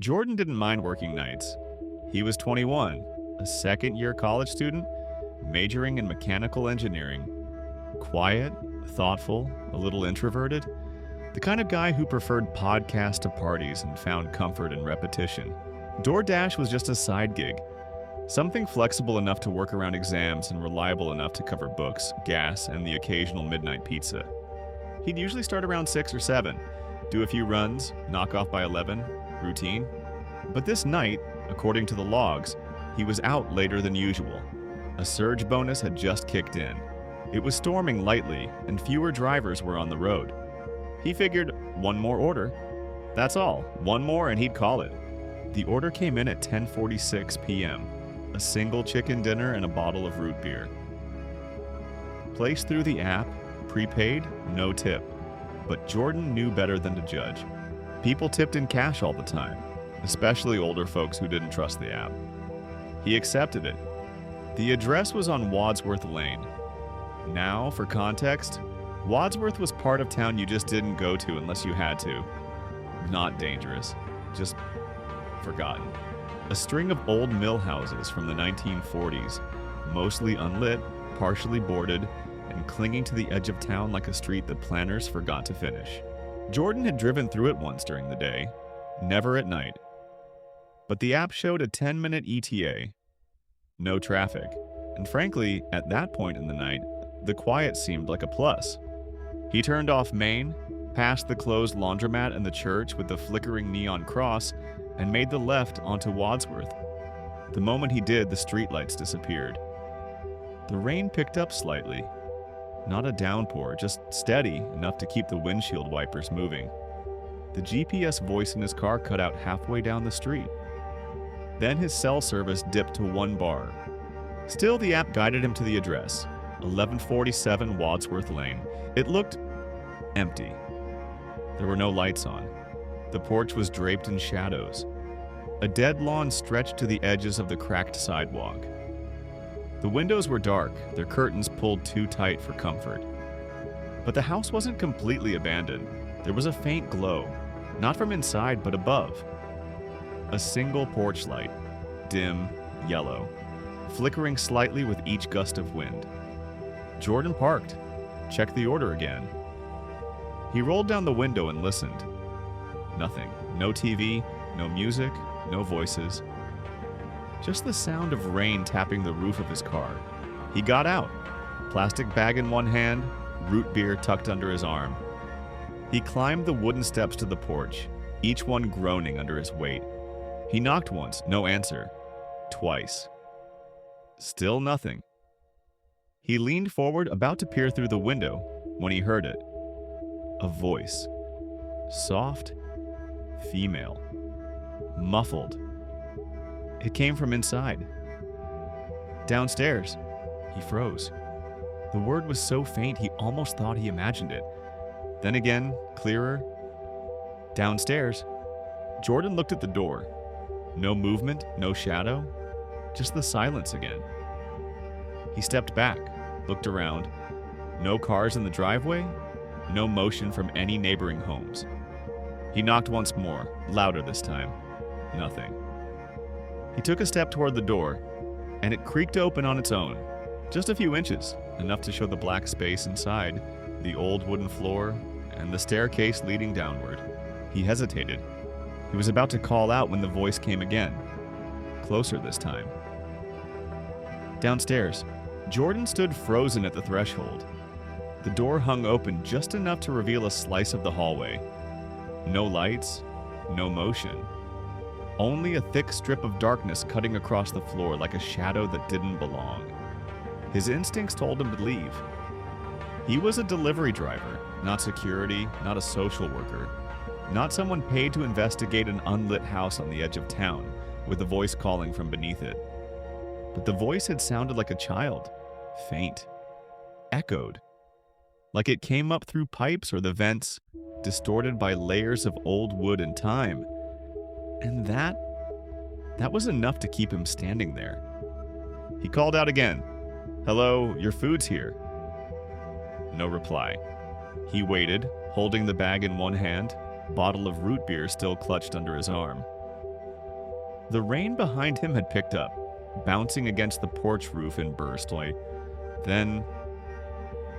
Jordan didn't mind working nights. He was 21, a second-year college student, majoring in mechanical engineering. Quiet, thoughtful, a little introverted. The kind of guy who preferred podcasts to parties and found comfort in repetition. DoorDash was just a side gig. Something flexible enough to work around exams and reliable enough to cover books, gas, and the occasional midnight pizza. He'd usually start around 6 or 7, do a few runs, knock off by 11, routine. But this night, according to the logs, he was out later than usual. A surge bonus had just kicked in. It was storming lightly, and fewer drivers were on the road. He figured, one more order. That's all, one more and he'd call it. The order came in at 10:46 p.m. A single chicken dinner and a bottle of root beer. Placed through the app, prepaid, no tip. But Jordan knew better than to judge. People tipped in cash all the time, especially older folks who didn't trust the app. He accepted it. The address was on Wadsworth Lane. Now, for context, Wadsworth was part of town you just didn't go to unless you had to. Not dangerous, just forgotten. A string of old mill houses from the 1940s, mostly unlit, partially boarded, and clinging to the edge of town like a street that planners forgot to finish. Jordan had driven through it once during the day, never at night. But the app showed a 10-minute ETA. No traffic. And frankly, at that point in the night, the quiet seemed like a plus. He turned off Main, past the closed laundromat and the church with the flickering neon cross, and made the left onto Wadsworth. The moment he did, the streetlights disappeared. The rain picked up slightly. Not a downpour, just steady enough to keep the windshield wipers moving. The GPS voice in his car cut out halfway down the street. Then his cell service dipped to 1 bar. Still, the app guided him to the address, 1147 Wadsworth Lane. It looked empty. There were no lights on. The porch was draped in shadows. A dead lawn stretched to the edges of the cracked sidewalk. The windows were dark, their curtains pulled too tight for comfort. But the house wasn't completely abandoned. There was a faint glow, not from inside but above. A single porch light, dim, yellow, flickering slightly with each gust of wind. Jordan parked, checked the order again. He rolled down the window and listened. Nothing. No TV, no music, no voices. Just the sound of rain tapping the roof of his car. He got out, plastic bag in one hand, root beer tucked under his arm. He climbed the wooden steps to the porch, each one groaning under his weight. He knocked once, no answer. Twice. Still nothing. He leaned forward, about to peer through the window, when he heard it. A voice. Soft, female, muffled. It came from inside. Downstairs. He froze. The word was so faint he almost thought he imagined it. Then again, clearer. Downstairs. Jordan looked at the door. No movement, no shadow, just the silence again. He stepped back, looked around. No cars in the driveway, no motion from any neighboring homes. He knocked once more, louder this time. Nothing. He took a step toward the door, and it creaked open on its own. Just a few inches, enough to show the black space inside, the old wooden floor, and the staircase leading downward. He hesitated. He was about to call out when the voice came again. Closer this time. Downstairs, Jordan stood frozen at the threshold. The door hung open just enough to reveal a slice of the hallway. No lights, no motion. Only a thick strip of darkness cutting across the floor like a shadow that didn't belong. His instincts told him to leave. He was a delivery driver, not security, not a social worker, not someone paid to investigate an unlit house on the edge of town, with a voice calling from beneath it. But the voice had sounded like a child, faint, echoed, like it came up through pipes or the vents, distorted by layers of old wood and time. And that was enough to keep him standing there. He called out again, "Hello, your food's here." No reply. He waited, holding the bag in one hand, bottle of root beer still clutched under his arm. The rain behind him had picked up, bouncing against the porch roof in bursts. Then,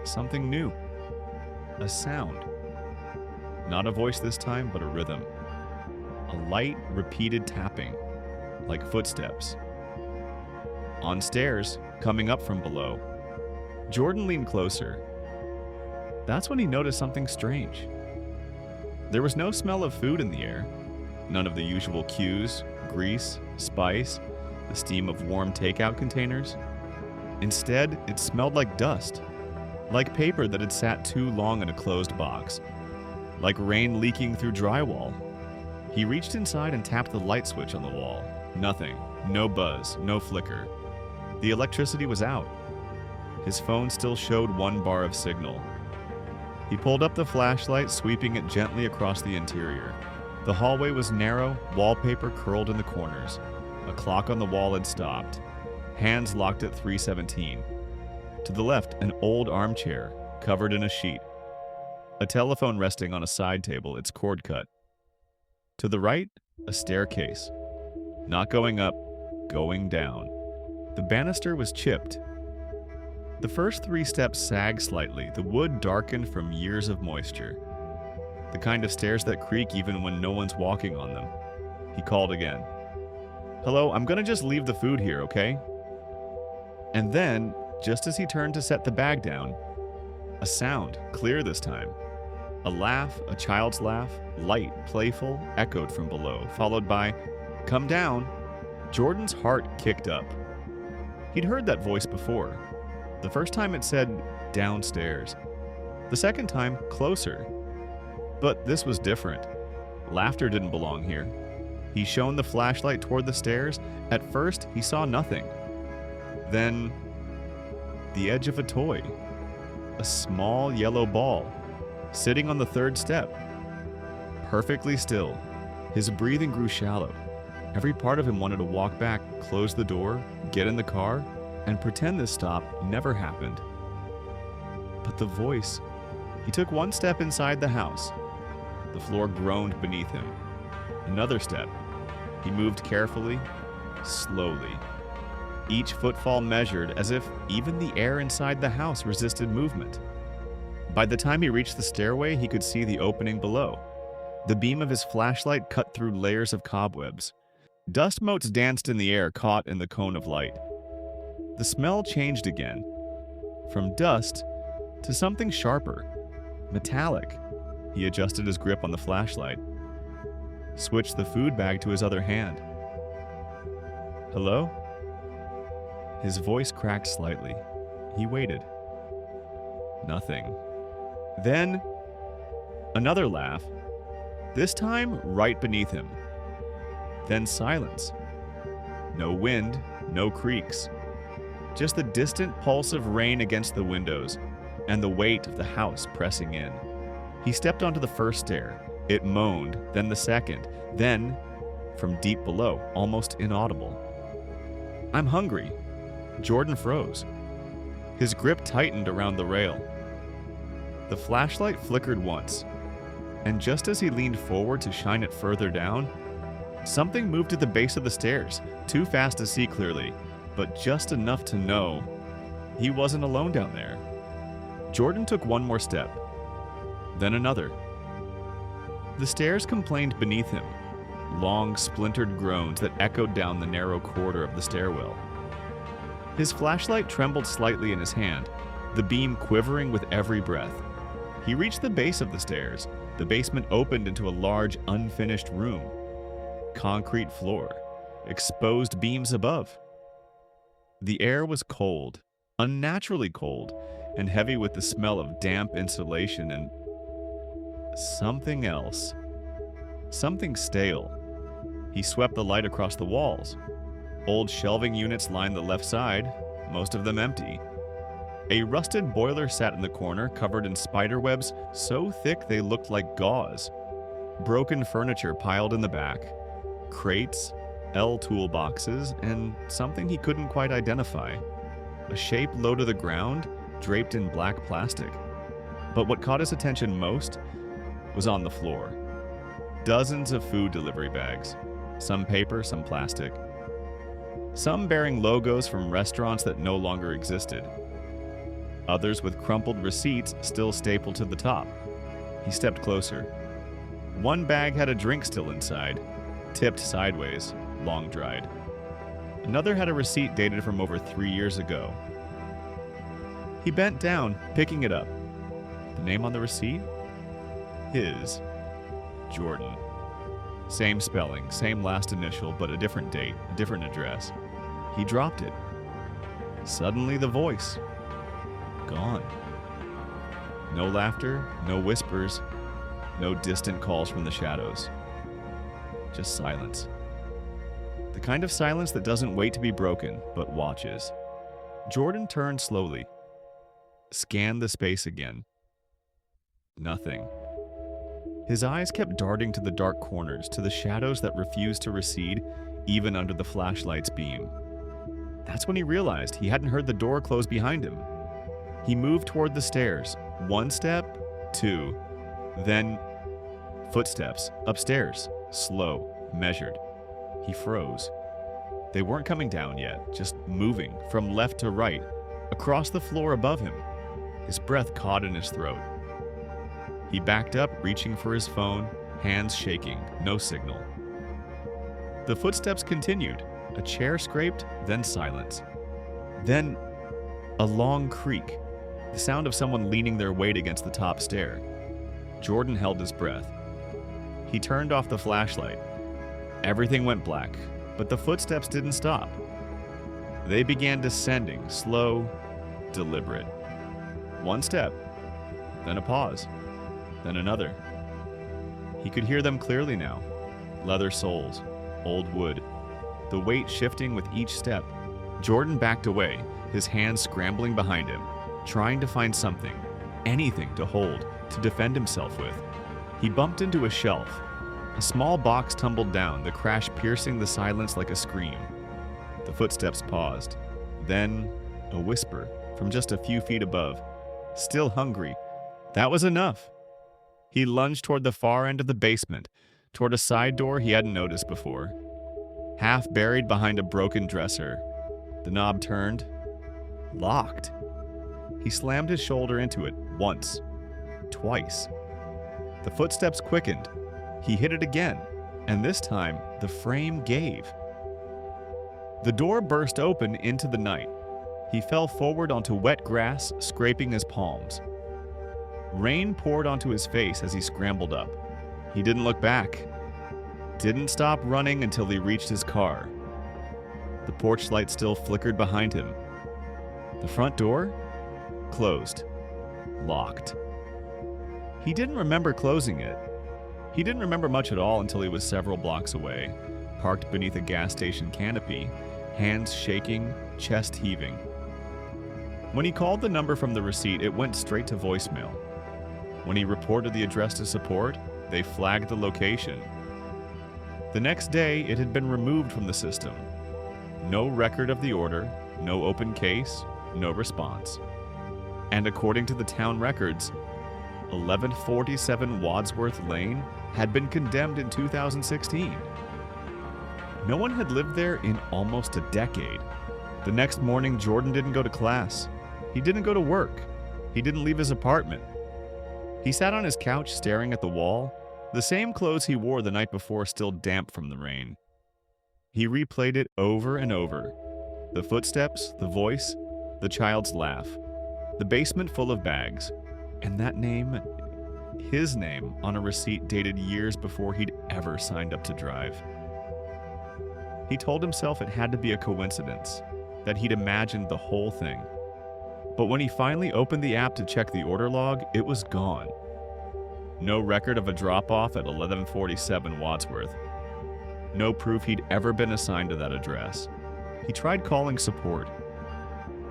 something new. A sound. Not a voice this time, but a rhythm. A light, repeated tapping, like footsteps. On stairs, coming up from below. Jordan leaned closer. That's when he noticed something strange. There was no smell of food in the air. None of the usual cues, grease, spice, the steam of warm takeout containers. Instead, it smelled like dust, like paper that had sat too long in a closed box, like rain leaking through drywall. He reached inside and tapped the light switch on the wall. Nothing. No buzz, no flicker. The electricity was out. His phone still showed 1 bar of signal. He pulled up the flashlight, sweeping it gently across the interior. The hallway was narrow, wallpaper curled in the corners. A clock on the wall had stopped. Hands locked at 3:17. To the left, an old armchair, covered in a sheet. A telephone resting on a side table, its cord cut. To the right, a staircase. Not going up, going down. The banister was chipped. The first 3 steps sagged slightly, the wood darkened from years of moisture. The kind of stairs that creak even when no one's walking on them. He called again. "Hello, I'm gonna just leave the food here, okay?" And then, just as he turned to set the bag down, a sound, clear this time. A laugh, a child's laugh, light, playful, echoed from below, followed by, "Come down." Jordan's heart kicked up. He'd heard that voice before. The first time it said, "downstairs." The second time, "closer." But this was different. Laughter didn't belong here. He shone the flashlight toward the stairs. At first, he saw nothing. Then, the edge of a toy. A small yellow ball, sitting on the 3rd step. Perfectly still. His breathing grew shallow. Every part of him wanted to walk back, close the door, get in the car, and pretend this stop never happened. But the voice. He took 1 step inside the house. The floor groaned beneath him. Another step. He moved carefully, slowly. Each footfall measured as if even the air inside the house resisted movement. By the time he reached the stairway, he could see the opening below. The beam of his flashlight cut through layers of cobwebs. Dust motes danced in the air, caught in the cone of light. The smell changed again, from dust to something sharper, metallic. He adjusted his grip on the flashlight, switched the food bag to his other hand. "Hello?" His voice cracked slightly. He waited. Nothing. Then, another laugh, this time right beneath him. Then silence. No wind, no creaks. Just the distant pulse of rain against the windows, and the weight of the house pressing in. He stepped onto the first stair. It moaned, then the second, then, from deep below, almost inaudible, "I'm hungry." Jordan froze. His grip tightened around the rail. The flashlight flickered once, and just as he leaned forward to shine it further down, something moved at the base of the stairs, too fast to see clearly, but just enough to know he wasn't alone down there. Jordan took 1 more step, then another. The stairs complained beneath him, long, splintered groans that echoed down the narrow corridor of the stairwell. His flashlight trembled slightly in his hand, the beam quivering with every breath. He reached the base of the stairs. The basement opened into a large, unfinished room. Concrete floor, exposed beams above. The air was cold, unnaturally cold, and heavy with the smell of damp insulation and something else. Something stale. He swept the light across the walls. Old shelving units lined the left side, most of them empty. A rusted boiler sat in the corner, covered in spider webs so thick they looked like gauze. Broken furniture piled in the back. Crates, L toolboxes, and something he couldn't quite identify. A shape low to the ground, draped in black plastic. But what caught his attention most was on the floor. Dozens of food delivery bags, some paper, some plastic. Some bearing logos from restaurants that no longer existed. Others with crumpled receipts still stapled to the top. He stepped closer. One bag had a drink still inside, tipped sideways, long dried. Another had a receipt dated from over 3 years ago. He bent down, picking it up. The name on the receipt? His. Jordan. Same spelling, same last initial, but a different date, a different address. He dropped it. Suddenly the voice. Gone. No laughter, no whispers, no distant calls from the shadows. Just silence. The kind of silence that doesn't wait to be broken, but watches. Jordan turned slowly. Scanned the space again. Nothing. His eyes kept darting to the dark corners, to the shadows that refused to recede even under the flashlight's beam. That's when he realized he hadn't heard the door close behind him. He moved toward the stairs. 1 step, 2, then footsteps upstairs, slow, measured. He froze. They weren't coming down yet, just moving from left to right, across the floor above him. His breath caught in his throat. He backed up, reaching for his phone, hands shaking, no signal. The footsteps continued. A chair scraped, then silence. Then a long creak, the sound of someone leaning their weight against the top stair. Jordan held his breath. He turned off the flashlight. Everything went black, but the footsteps didn't stop. They began descending, slow, deliberate. 1 step, then a pause, then another. He could hear them clearly now. Leather soles, old wood, the weight shifting with each step. Jordan backed away, his hands scrambling behind him, trying to find something, anything to hold, to defend himself with. He bumped into a shelf. A small box tumbled down, the crash piercing the silence like a scream. The footsteps paused. Then, a whisper from just a few feet above. Still hungry. That was enough. He lunged toward the far end of the basement, toward a side door he hadn't noticed before. Half buried behind a broken dresser. The knob turned. Locked. He slammed his shoulder into it once, twice. The footsteps quickened. He hit it again, and this time the frame gave. The door burst open into the night. He fell forward onto wet grass, scraping his palms. Rain poured onto his face as he scrambled up. He didn't look back. Didn't stop running until he reached his car. The porch light still flickered behind him. The front door? Closed. Locked. He didn't remember closing it. He didn't remember much at all until he was several blocks away, parked beneath a gas station canopy, hands shaking, chest heaving. When he called the number from the receipt, it went straight to voicemail. When he reported the address to support, they flagged the location. The next day, it had been removed from the system. No record of the order, no open case, no response. And according to the town records, 1147 Wadsworth Lane had been condemned in 2016. No one had lived there in almost a decade. The next morning, Jordan didn't go to class. He didn't go to work. He didn't leave his apartment. He sat on his couch staring at the wall, the same clothes he wore the night before still damp from the rain. He replayed it over and over. The footsteps, the voice, the child's laugh, the basement full of bags, and that name, his name, on a receipt dated years before he'd ever signed up to drive. He told himself it had to be a coincidence, that he'd imagined the whole thing. But when he finally opened the app to check the order log, it was gone. No record of a drop-off at 1147 Wadsworth. No proof he'd ever been assigned to that address. He tried calling support.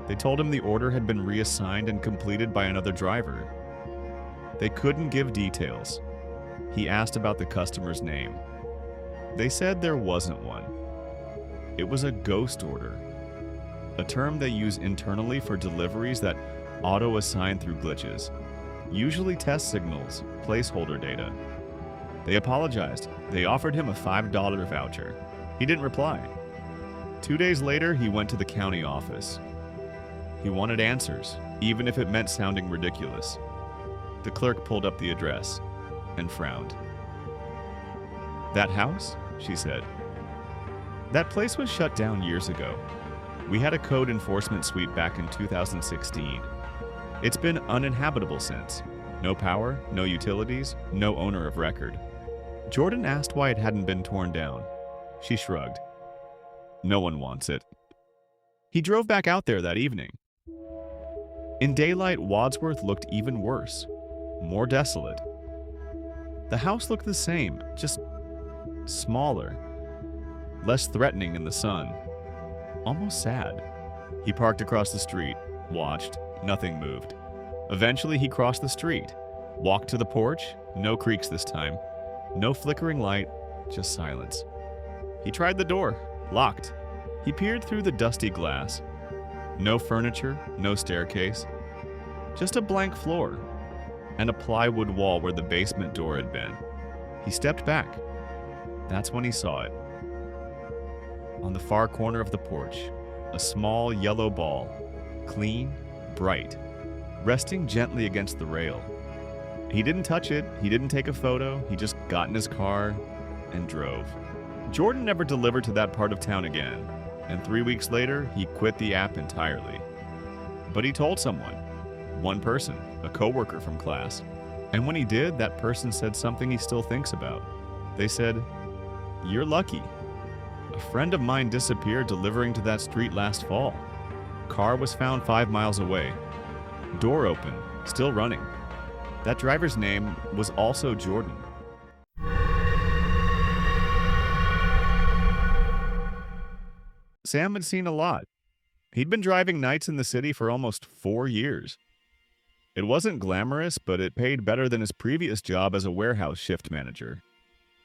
They told him the order had been reassigned and completed by another driver. They couldn't give details. He asked about the customer's name. They said there wasn't one. It was a ghost order, a term they use internally for deliveries that auto-assign through glitches, usually test signals, placeholder data. They apologized. They offered him a $5 voucher. He didn't reply. 2 days later, he went to the county office. He wanted answers, even if it meant sounding ridiculous. The clerk pulled up the address and frowned. "That house?" she said. "That place was shut down years ago. We had a code enforcement sweep back in 2016. It's been uninhabitable since. No power, no utilities, no owner of record." Jordan asked why it hadn't been torn down. She shrugged. "No one wants it." He drove back out there that evening. In daylight, Wadsworth looked even worse, more desolate. The house looked the same, just smaller, less threatening in the sun, almost sad. He parked across the street, watched, nothing moved. Eventually, he crossed the street, walked to the porch, no creaks this time, no flickering light, just silence. He tried the door, locked. He peered through the dusty glass. No furniture, no staircase, just a blank floor and a plywood wall where the basement door had been. He stepped back. That's when he saw it. On the far corner of the porch, a small yellow ball, clean, bright, resting gently against the rail. He didn't touch it, he didn't take a photo, he just got in his car and drove. Jordan never delivered to that part of town again, and 3 weeks later, he quit the app entirely. But he told someone, one person, a coworker from class. And when he did, that person said something he still thinks about. They said, "You're lucky. A friend of mine disappeared delivering to that street last fall. Car was found 5 miles away. Door open, still running. That driver's name was also Jordan." Sam had seen a lot. He'd been driving nights in the city for almost 4 years. It wasn't glamorous, but it paid better than his previous job as a warehouse shift manager.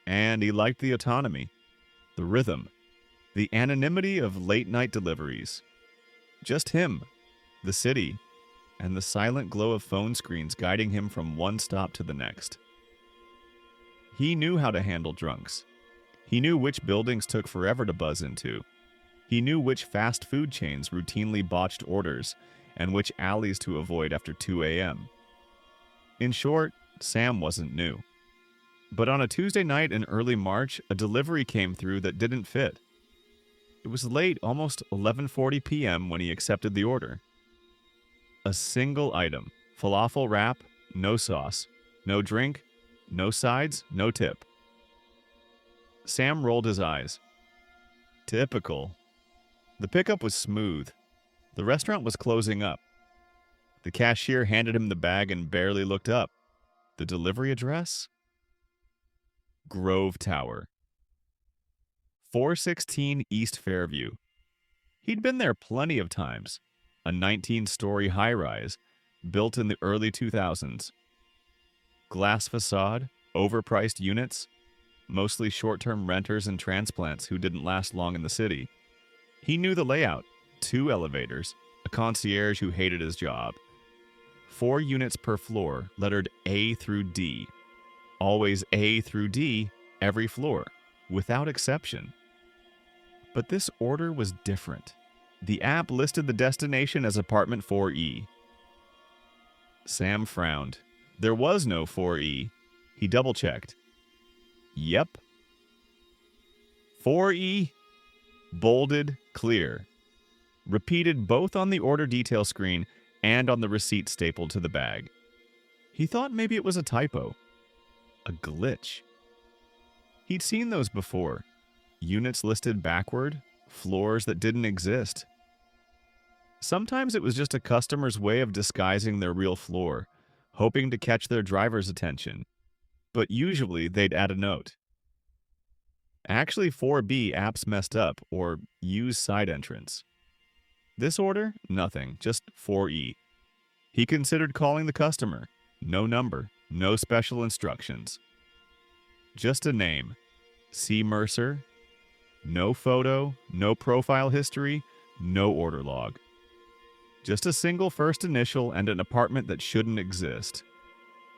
And he liked the autonomy, the rhythm, the anonymity of late-night deliveries. Just him, the city, and the silent glow of phone screens guiding him from one stop to the next. He knew how to handle drunks. He knew which buildings took forever to buzz into. He knew which fast food chains routinely botched orders and which alleys to avoid after 2 a.m. In short, Sam wasn't new. But on a Tuesday night in early March, a delivery came through that didn't fit. It was late, almost 11:40 p.m. when he accepted the order. A single item, falafel wrap, no sauce, no drink, no sides, no tip. Sam rolled his eyes. Typical. The pickup was smooth. The restaurant was closing up. The cashier handed him the bag and barely looked up. The delivery address? Grove Tower. 416 East Fairview. He'd been there plenty of times. A 19-story high-rise, built in the early 2000s. Glass facade, overpriced units, mostly short-term renters and transplants who didn't last long in the city. He knew the layout. 2 elevators, a concierge who hated his job. 4 units per floor, lettered A through D. Always A through D, every floor, without exception. But this order was different. The app listed the destination as apartment 4E. Sam frowned. There was no 4E. He double-checked. Yep. 4E, bolded, clear. Repeated both on the order detail screen and on the receipt stapled to the bag. He thought maybe it was a typo. A glitch. He'd seen those before. Units listed backward, floors that didn't exist. Sometimes it was just a customer's way of disguising their real floor, hoping to catch their driver's attention. But usually they'd add a note. Actually, 4B apps messed up or use side entrance. This order? Nothing, just 4E. He considered calling the customer. No number, no special instructions. Just a name. C. Mercer. No photo, no profile history, no order log. Just a single first initial and an apartment that shouldn't exist.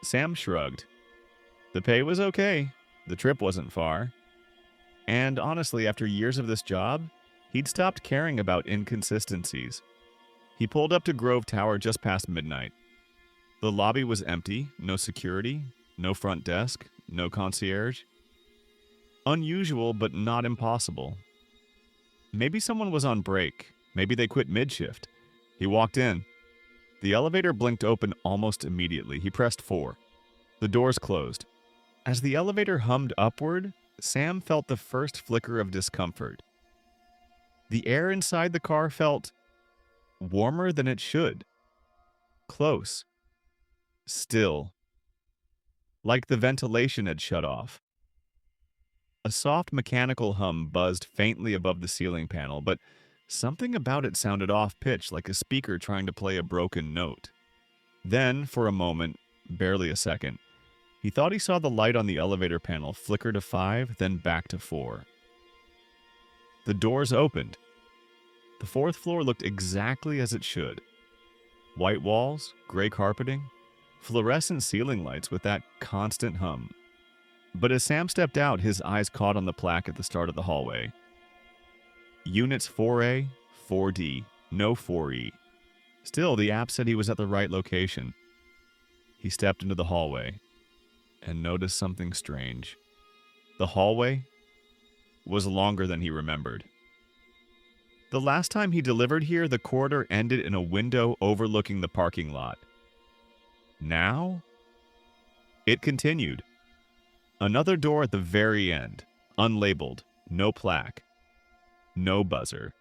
Sam shrugged. The pay was okay. The trip wasn't far. And honestly, after years of this job, he'd stopped caring about inconsistencies. He pulled up to Grove Tower just past midnight. The lobby was empty, no security, no front desk, no concierge. Unusual, but not impossible. Maybe someone was on break. Maybe they quit mid-shift. He walked in. The elevator blinked open almost immediately. He pressed 4. The doors closed. As the elevator hummed upward, Sam felt the first flicker of discomfort. The air inside the car felt warmer than it should. Close. Still. Like the ventilation had shut off. A soft mechanical hum buzzed faintly above the ceiling panel, but something about it sounded off-pitch, like a speaker trying to play a broken note. Then, for a moment, barely a second, he thought he saw the light on the elevator panel flicker to 5, then back to 4. The doors opened. The 4th floor looked exactly as it should. White walls, gray carpeting, fluorescent ceiling lights with that constant hum. But as Sam stepped out, his eyes caught on the plaque at the start of the hallway. Units 4A, 4D, no 4E. Still, the app said he was at the right location. He stepped into the hallway and noticed something strange. The hallway was longer than he remembered. The last time he delivered here, the corridor ended in a window overlooking the parking lot. Now, it continued. Another door at the very end, unlabeled, no plaque, no buzzer.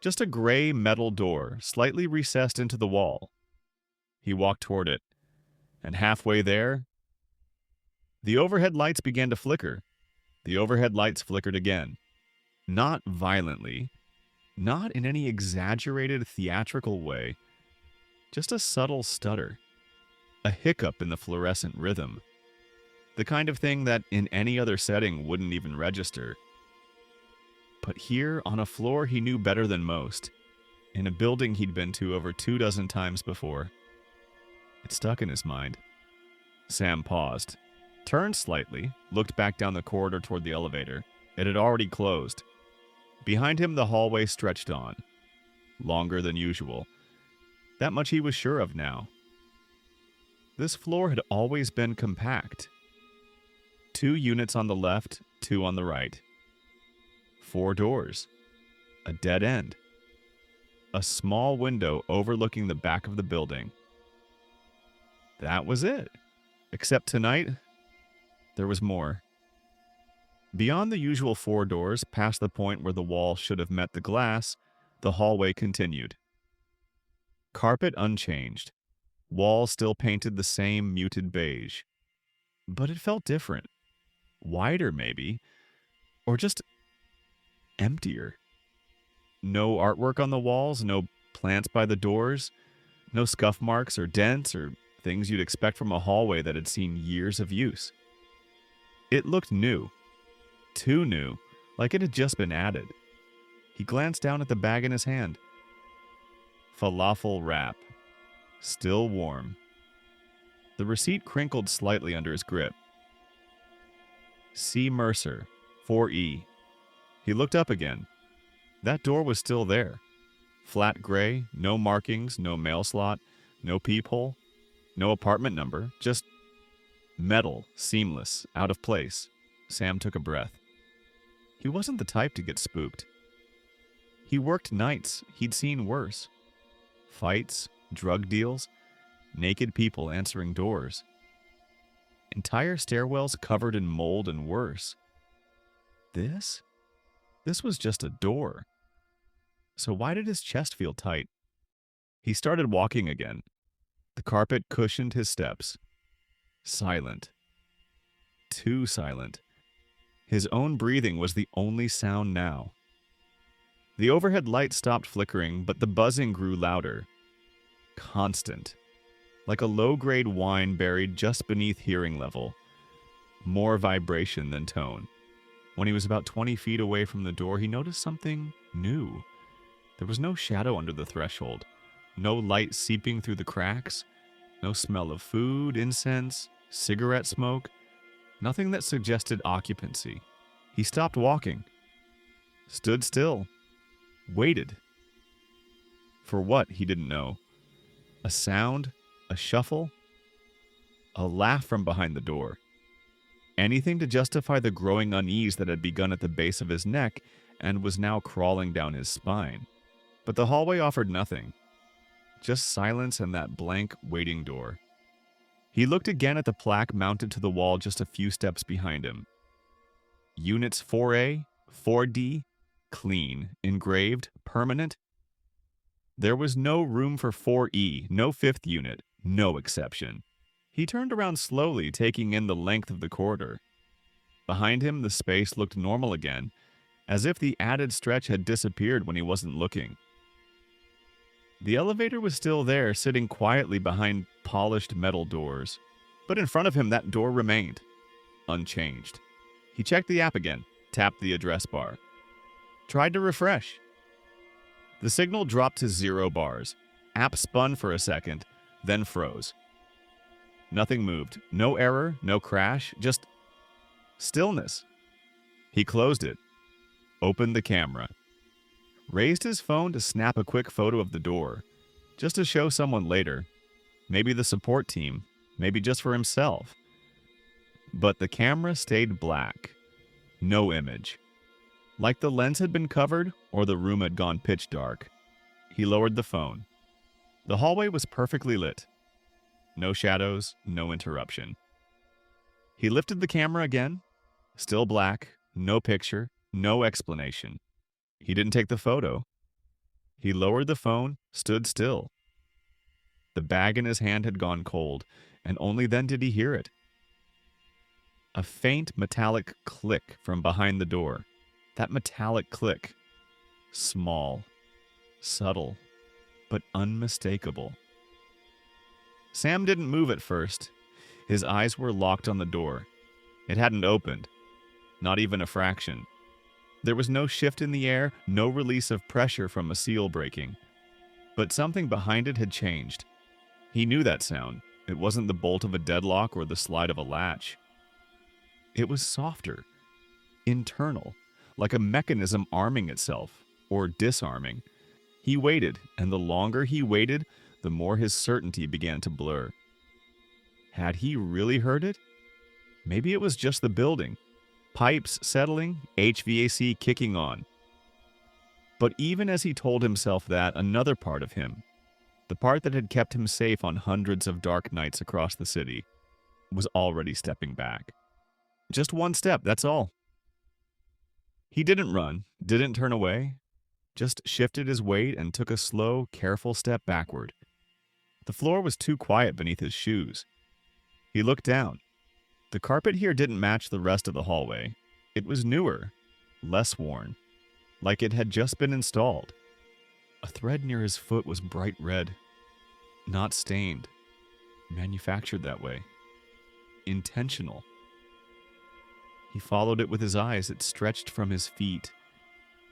Just a gray metal door, slightly recessed into the wall. He walked toward it, and halfway there, the overhead lights began to flicker. The overhead lights flickered again. Not violently, not in any exaggerated theatrical way, just a subtle stutter, a hiccup in the fluorescent rhythm. The kind of thing that in any other setting wouldn't even register. But here, on a floor he knew better than most, in a building he'd been to over 24 times before, it stuck in his mind. Sam paused, turned slightly, looked back down the corridor toward the elevator. It had already closed. Behind him, the hallway stretched on, longer than usual. That much he was sure of now. This floor had always been compact. 2 units on the left, 2 on the right. 4 doors. A dead end. A small window overlooking the back of the building. That was it. Except tonight, there was more. Beyond the usual 4 doors, past the point where the wall should have met the glass, the hallway continued. Carpet unchanged. Walls still painted the same muted beige. But it felt different. Wider, maybe. Or just emptier. No artwork on the walls, no plants by the doors, no scuff marks or dents or things you'd expect from a hallway that had seen years of use. It looked new. Too new, like it had just been added. He glanced down at the bag in his hand. Falafel wrap. Still warm. The receipt crinkled slightly under his grip. C. Mercer, 4E. He looked up again. That door was still there. Flat gray, no markings, no mail slot, no peephole, no apartment number, just metal, seamless, out of place. Sam took a breath. He wasn't the type to get spooked. He worked nights. He'd seen worse. Fights, drug deals, naked people answering doors. Entire stairwells covered in mold and worse. This was just a door. So why did his chest feel tight? He started walking again. The carpet cushioned his steps. Silent. Too silent. His own breathing was the only sound now. The overhead light stopped flickering, but the buzzing grew louder. Constant. Like a low-grade whine buried just beneath hearing level. More vibration than tone. When he was about 20 feet away from the door, he noticed something new. There was no shadow under the threshold. No light seeping through the cracks. No smell of food, incense, cigarette smoke. Nothing that suggested occupancy. He stopped walking, stood still, waited. For what, he didn't know. A sound, a shuffle, a laugh from behind the door. Anything to justify the growing unease that had begun at the base of his neck and was now crawling down his spine. But the hallway offered nothing. Just silence and that blank waiting door. He looked again at the plaque mounted to the wall just a few steps behind him. Units 4A, 4D, clean, engraved, permanent. There was no room for 4E, no fifth unit, no exception. He turned around slowly, taking in the length of the corridor. Behind him, the space looked normal again, as if the added stretch had disappeared when he wasn't looking. The elevator was still there, sitting quietly behind polished metal doors. But in front of him, that door remained, unchanged. He checked the app again, tapped the address bar. Tried to refresh. The signal dropped to 0 bars. App spun for a second, then froze. Nothing moved. No error, no crash, just stillness. He closed it, opened the camera, raised his phone to snap a quick photo of the door, just to show someone later. Maybe the support team, maybe just for himself. But the camera stayed black. No image. Like the lens had been covered or the room had gone pitch dark. He lowered the phone. The hallway was perfectly lit. No shadows, no interruption. He lifted the camera again. Still black, no picture, no explanation. He didn't take the photo. He lowered the phone, stood still. The bag in his hand had gone cold, and only then did he hear it. A faint metallic click from behind the door. That metallic click. Small, subtle, but unmistakable. Sam didn't move at first. His eyes were locked on the door. It hadn't opened. Not even a fraction. There was no shift in the air, no release of pressure from a seal breaking. But something behind it had changed. He knew that sound. It wasn't the bolt of a deadlock or the slide of a latch. It was softer, internal, like a mechanism arming itself, or disarming. He waited, and the longer he waited, the more his certainty began to blur. Had he really heard it? Maybe it was just the building. Pipes settling, HVAC kicking on. But even as he told himself that, another part of him, the part that had kept him safe on hundreds of dark nights across the city, was already stepping back. Just one step, that's all. He didn't run, didn't turn away, just shifted his weight and took a slow, careful step backward. The floor was too quiet beneath his shoes. He looked down. The carpet here didn't match the rest of the hallway. It was newer, less worn, like it had just been installed. A thread near his foot was bright red, not stained, manufactured that way, intentional. He followed it with his eyes. It stretched from his feet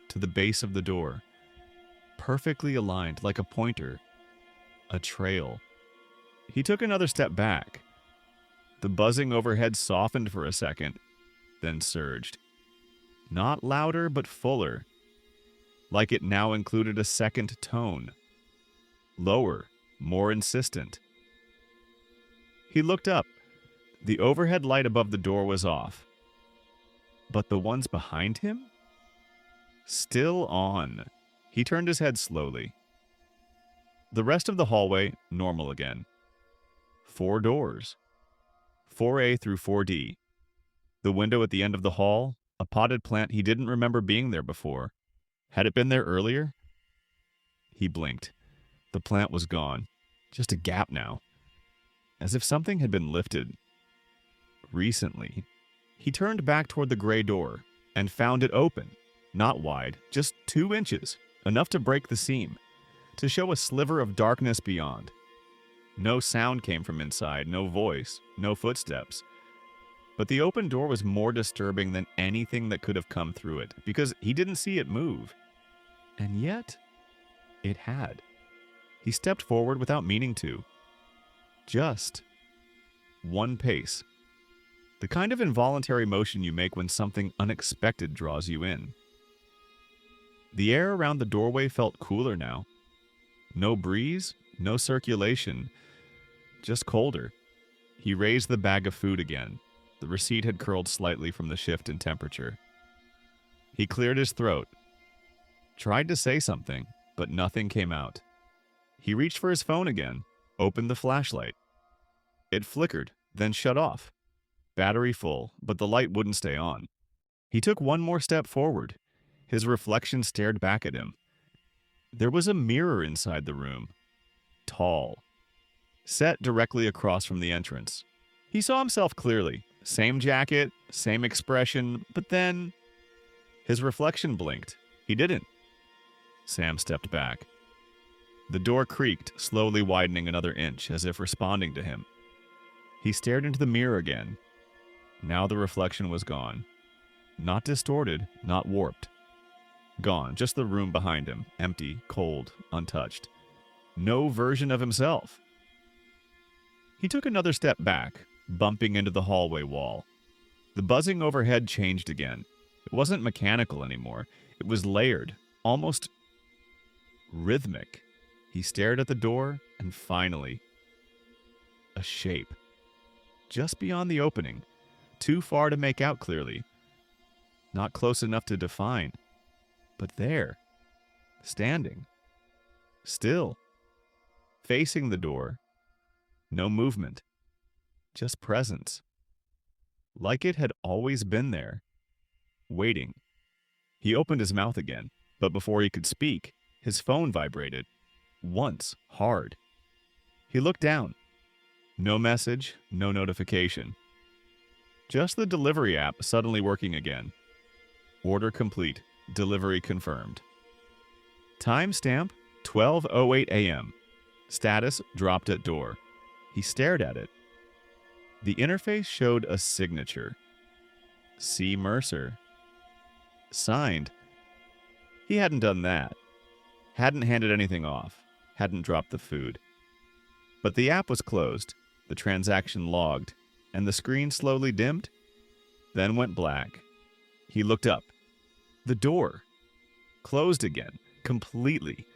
to the base of the door, perfectly aligned like a pointer, a trail. He took another step back. The buzzing overhead softened for a second, then surged. Not louder, but fuller, like it now included a second tone. Lower, more insistent. He looked up. The overhead light above the door was off. But the ones behind him? Still on. He turned his head slowly. The rest of the hallway, normal again. 4 doors. 4A through 4D. The window at the end of the hall, a potted plant he didn't remember being there before. Had it been there earlier? He blinked. The plant was gone. Just a gap now. As if something had been lifted. Recently. He turned back toward the gray door and found it open. Not wide, just 2 inches. Enough to break the seam. To show a sliver of darkness beyond. No sound came from inside, no voice, no footsteps. But the open door was more disturbing than anything that could have come through it, because he didn't see it move. And yet, it had. He stepped forward without meaning to. Just 1 pace. The kind of involuntary motion you make when something unexpected draws you in. The air around the doorway felt cooler now. No breeze, no circulation, just colder. He raised the bag of food again. The receipt had curled slightly from the shift in temperature. He cleared his throat, tried to say something, but nothing came out. He reached for his phone again, opened the flashlight. It flickered, then shut off. Battery full, but the light wouldn't stay on. He took one more step forward. His reflection stared back at him. There was a mirror inside the room. Tall. Set directly across from the entrance. He saw himself clearly. Same jacket, same expression, but then his reflection blinked. He didn't. Sam stepped back. The door creaked, slowly widening another inch, as if responding to him. He stared into the mirror again. Now the reflection was gone. Not distorted, not warped. Gone, just the room behind him, empty, cold, untouched. No version of himself. He took another step back, bumping into the hallway wall. The buzzing overhead changed again. It wasn't mechanical anymore. It was layered, almost rhythmic. He stared at the door, and finally, a shape. Just beyond the opening, too far to make out clearly. Not close enough to define, but there, standing, still, facing the door. No movement, just presence. Like it had always been there, waiting. He opened his mouth again, but before he could speak, his phone vibrated. Once, hard. He looked down. No message, no notification. Just the delivery app suddenly working again. Order complete. Delivery confirmed. Timestamp 12:08 a.m. Status dropped at door. He stared at it. The interface showed a signature. C. Mercer. Signed. He hadn't done that. Hadn't handed anything off. Hadn't dropped the food. But the app was closed, the transaction logged, and the screen slowly dimmed, then went black. He looked up. The door. Closed again, completely,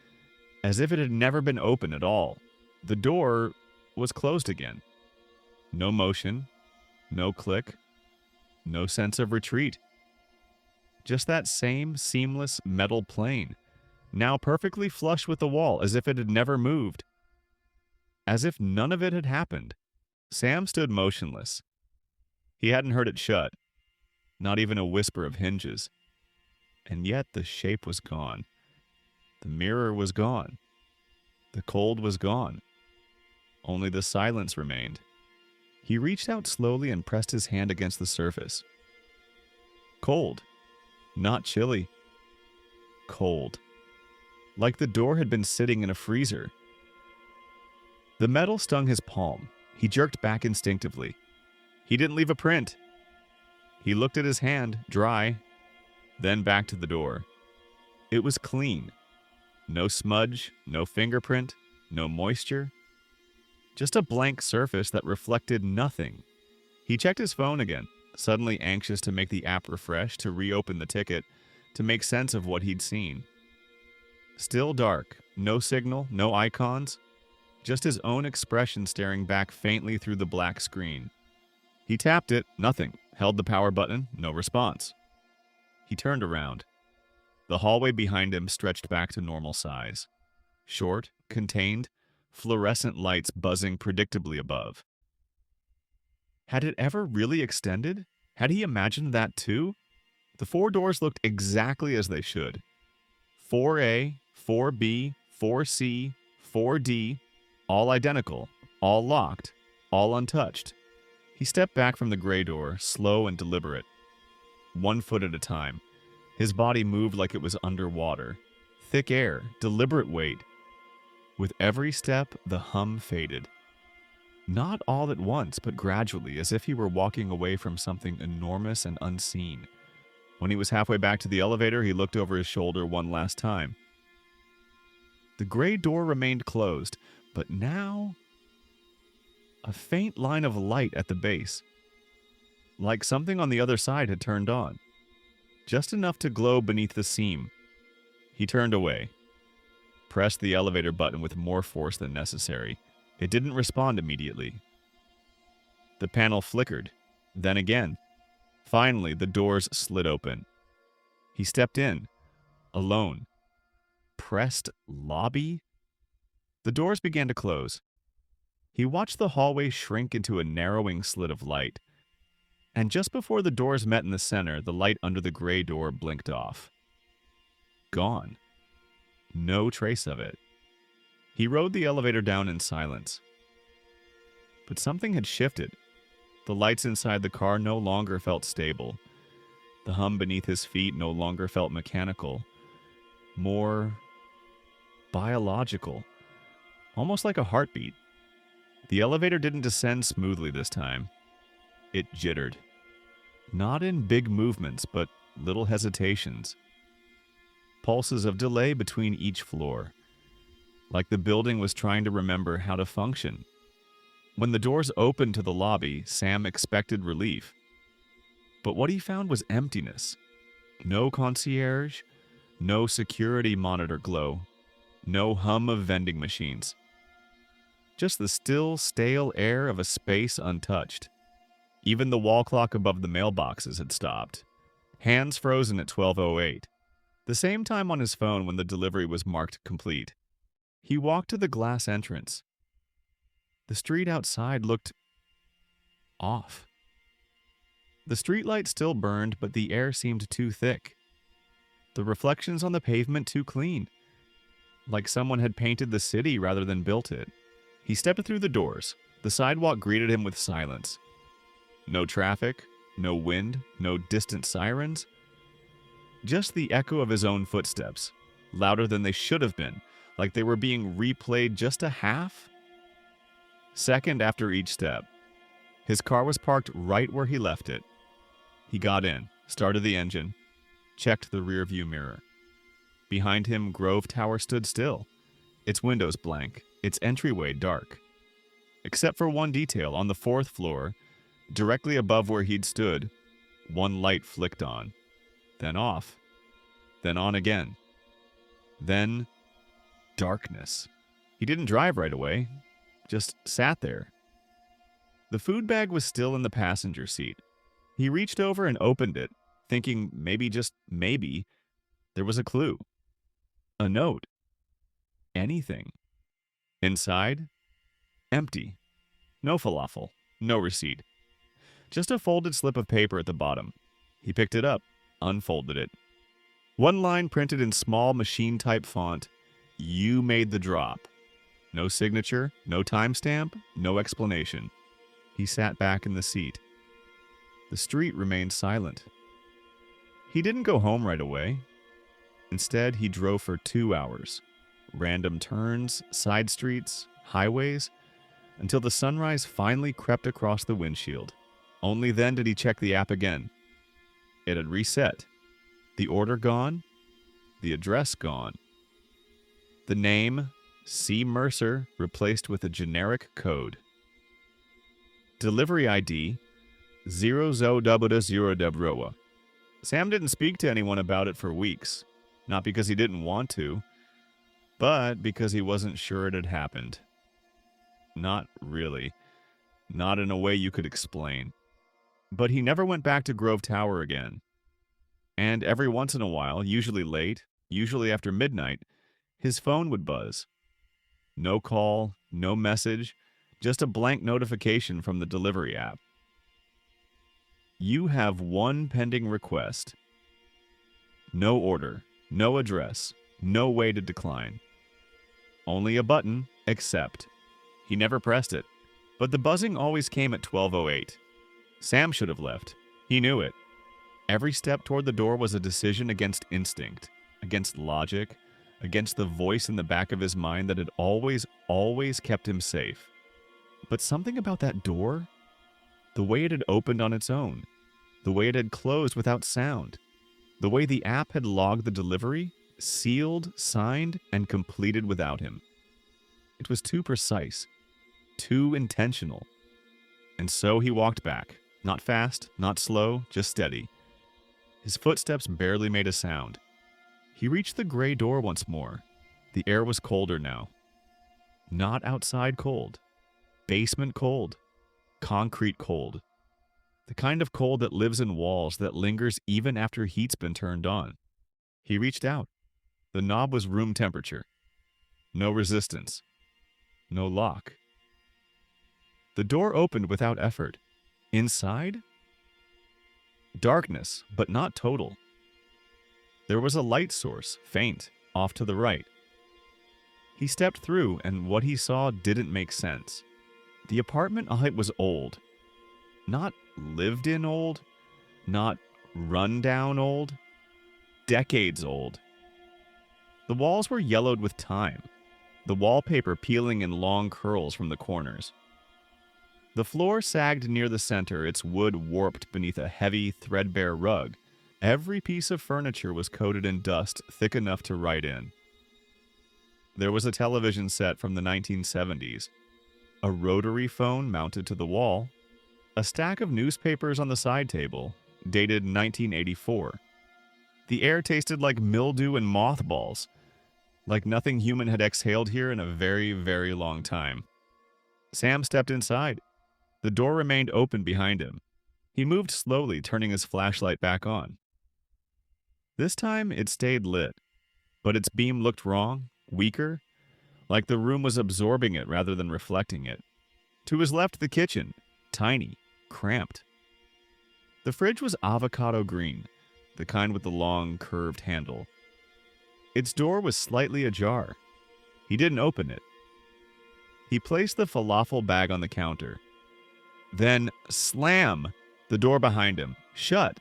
as if it had never been open at all. The door was closed again. No motion, no click, no sense of retreat. Just that same seamless metal plane, now perfectly flush with the wall, as if it had never moved. As if none of it had happened. Sam stood motionless. He hadn't heard it shut, not even a whisper of hinges. And yet the shape was gone. The mirror was gone. The cold was gone. Only the silence remained. He reached out slowly and pressed his hand against the surface. Cold. Not chilly. Cold. Like the door had been sitting in a freezer. The metal stung his palm. He jerked back instinctively. He didn't leave a print. He looked at his hand, dry, then back to the door. It was clean. No smudge, no fingerprint, no moisture. Just a blank surface that reflected nothing. He checked his phone again, suddenly anxious to make the app refresh, to reopen the ticket, to make sense of what he'd seen. Still dark, no signal, no icons, just his own expression staring back faintly through the black screen. He tapped it, nothing. Held the power button, no response. He turned around. The hallway behind him stretched back to normal size. Short, contained, fluorescent lights buzzing predictably above. Had it ever really extended? Had he imagined that too? The four doors looked exactly as they should. 4A, 4B, 4C, 4D, all identical, all locked, all untouched. He stepped back from the gray door, slow and deliberate. 1 foot at a time. His body moved like it was underwater. Thick air, deliberate weight. With every step, the hum faded. Not all at once, but gradually, as if he were walking away from something enormous and unseen. When he was halfway back to the elevator, he looked over his shoulder one last time. The gray door remained closed, but now a faint line of light at the base. like something on the other side had turned on, just enough to glow beneath the seam. He turned away, pressed the elevator button with more force than necessary. It didn't respond immediately. The panel flickered, then again. Finally, the doors slid open. He stepped in, alone. Pressed lobby? The doors began to close. He watched the hallway shrink into a narrowing slit of light. And just before the doors met in the center, the light under the gray door blinked off. Gone. No trace of it. He rode the elevator down in silence. But something had shifted. The lights inside the car no longer felt stable. The hum beneath his feet no longer felt mechanical. More biological. Almost like a heartbeat. The elevator didn't descend smoothly this time. It jittered. Not in big movements, but little hesitations. Pulses of delay between each floor. Like the building was trying to remember how to function. When the doors opened to the lobby, Sam expected relief. But what he found was emptiness. No concierge, no security monitor glow, no hum of vending machines. Just the still, stale air of a space untouched. Even the wall clock above the mailboxes had stopped. Hands frozen at 12:08. The same time on his phone when the delivery was marked complete. He walked to the glass entrance. The street outside looked off. The streetlight still burned, but the air seemed too thick. The reflections on the pavement too clean. Like someone had painted the city rather than built it. He stepped through the doors. The sidewalk greeted him with silence. No traffic, no wind, no distant sirens. Just the echo of his own footsteps, louder than they should have been, like they were being replayed just a half second after each step. His car was parked right where he left it. He got in, started the engine, checked the rearview mirror. Behind him, Grove Tower stood still, its windows blank, its entryway dark. Except for one detail, on the 4th floor, directly above where he'd stood, one light flicked on, then off, then on again. Then darkness. He didn't drive right away, just sat there. The food bag was still in the passenger seat. He reached over and opened it, thinking maybe, just maybe, there was a clue. A note. Anything. Inside, empty. No falafel, no receipt. Just a folded slip of paper at the bottom. He picked it up, unfolded it. One line printed in small machine-type font, "You made the drop." No signature, no timestamp, no explanation. He sat back in the seat. The street remained silent. He didn't go home right away. Instead, he drove for 2 hours. Random turns, side streets, highways, until the sunrise finally crept across the windshield. Only then did he check the app again. It had reset. The order gone. The address gone. The name, C. Mercer, replaced with a generic code. Delivery ID, 0000. Sam didn't speak to anyone about it for weeks. Not because he didn't want to, but because he wasn't sure it had happened. Not really. Not in a way you could explain. But he never went back to Grove Tower again. And every once in a while, usually late, usually after midnight, his phone would buzz. No call, no message, just a blank notification from the delivery app. You have one pending request. No order, no address, no way to decline. Only a button, accept. He never pressed it, but the buzzing always came at 12:08. Sam should have left. He knew it. Every step toward the door was a decision against instinct, against logic, against the voice in the back of his mind that had always kept him safe. But something about that door, the way it had opened on its own, the way it had closed without sound, the way the app had logged the delivery, sealed, signed, and completed without him. It was too precise, too intentional. And so he walked back, Not fast, not slow, just steady. His footsteps barely made a sound. He reached the gray door once more. The air was colder now. Not outside cold. Basement cold. Concrete cold. The kind of cold that lives in walls that lingers even after heat's been turned on. He reached out. The knob was room temperature. No resistance. No lock. The door opened without effort. Inside? Darkness, but not total. There was a light source, faint, off to the right. He stepped through, and what he saw didn't make sense. The apartment height was old. Not lived in old. Not run down old. Decades old. The walls were yellowed with time, the wallpaper peeling in long curls from the corners. The floor sagged near the center, its wood warped beneath a heavy, threadbare rug. Every piece of furniture was coated in dust thick enough to write in. There was a television set from the 1970s, a rotary phone mounted to the wall, a stack of newspapers on the side table, dated 1984. The air tasted like mildew and mothballs, like nothing human had exhaled here in a very, very long time. Sam stepped inside. The door remained open behind him. He moved slowly, turning his flashlight back on. This time it stayed lit, but its beam looked wrong, weaker, like the room was absorbing it rather than reflecting it. To his left, the kitchen, tiny, cramped. The fridge was avocado green, the kind with the long, curved handle. Its door was slightly ajar. He didn't open it. He placed the falafel bag on the counter. Then, slam! The door behind him, shut.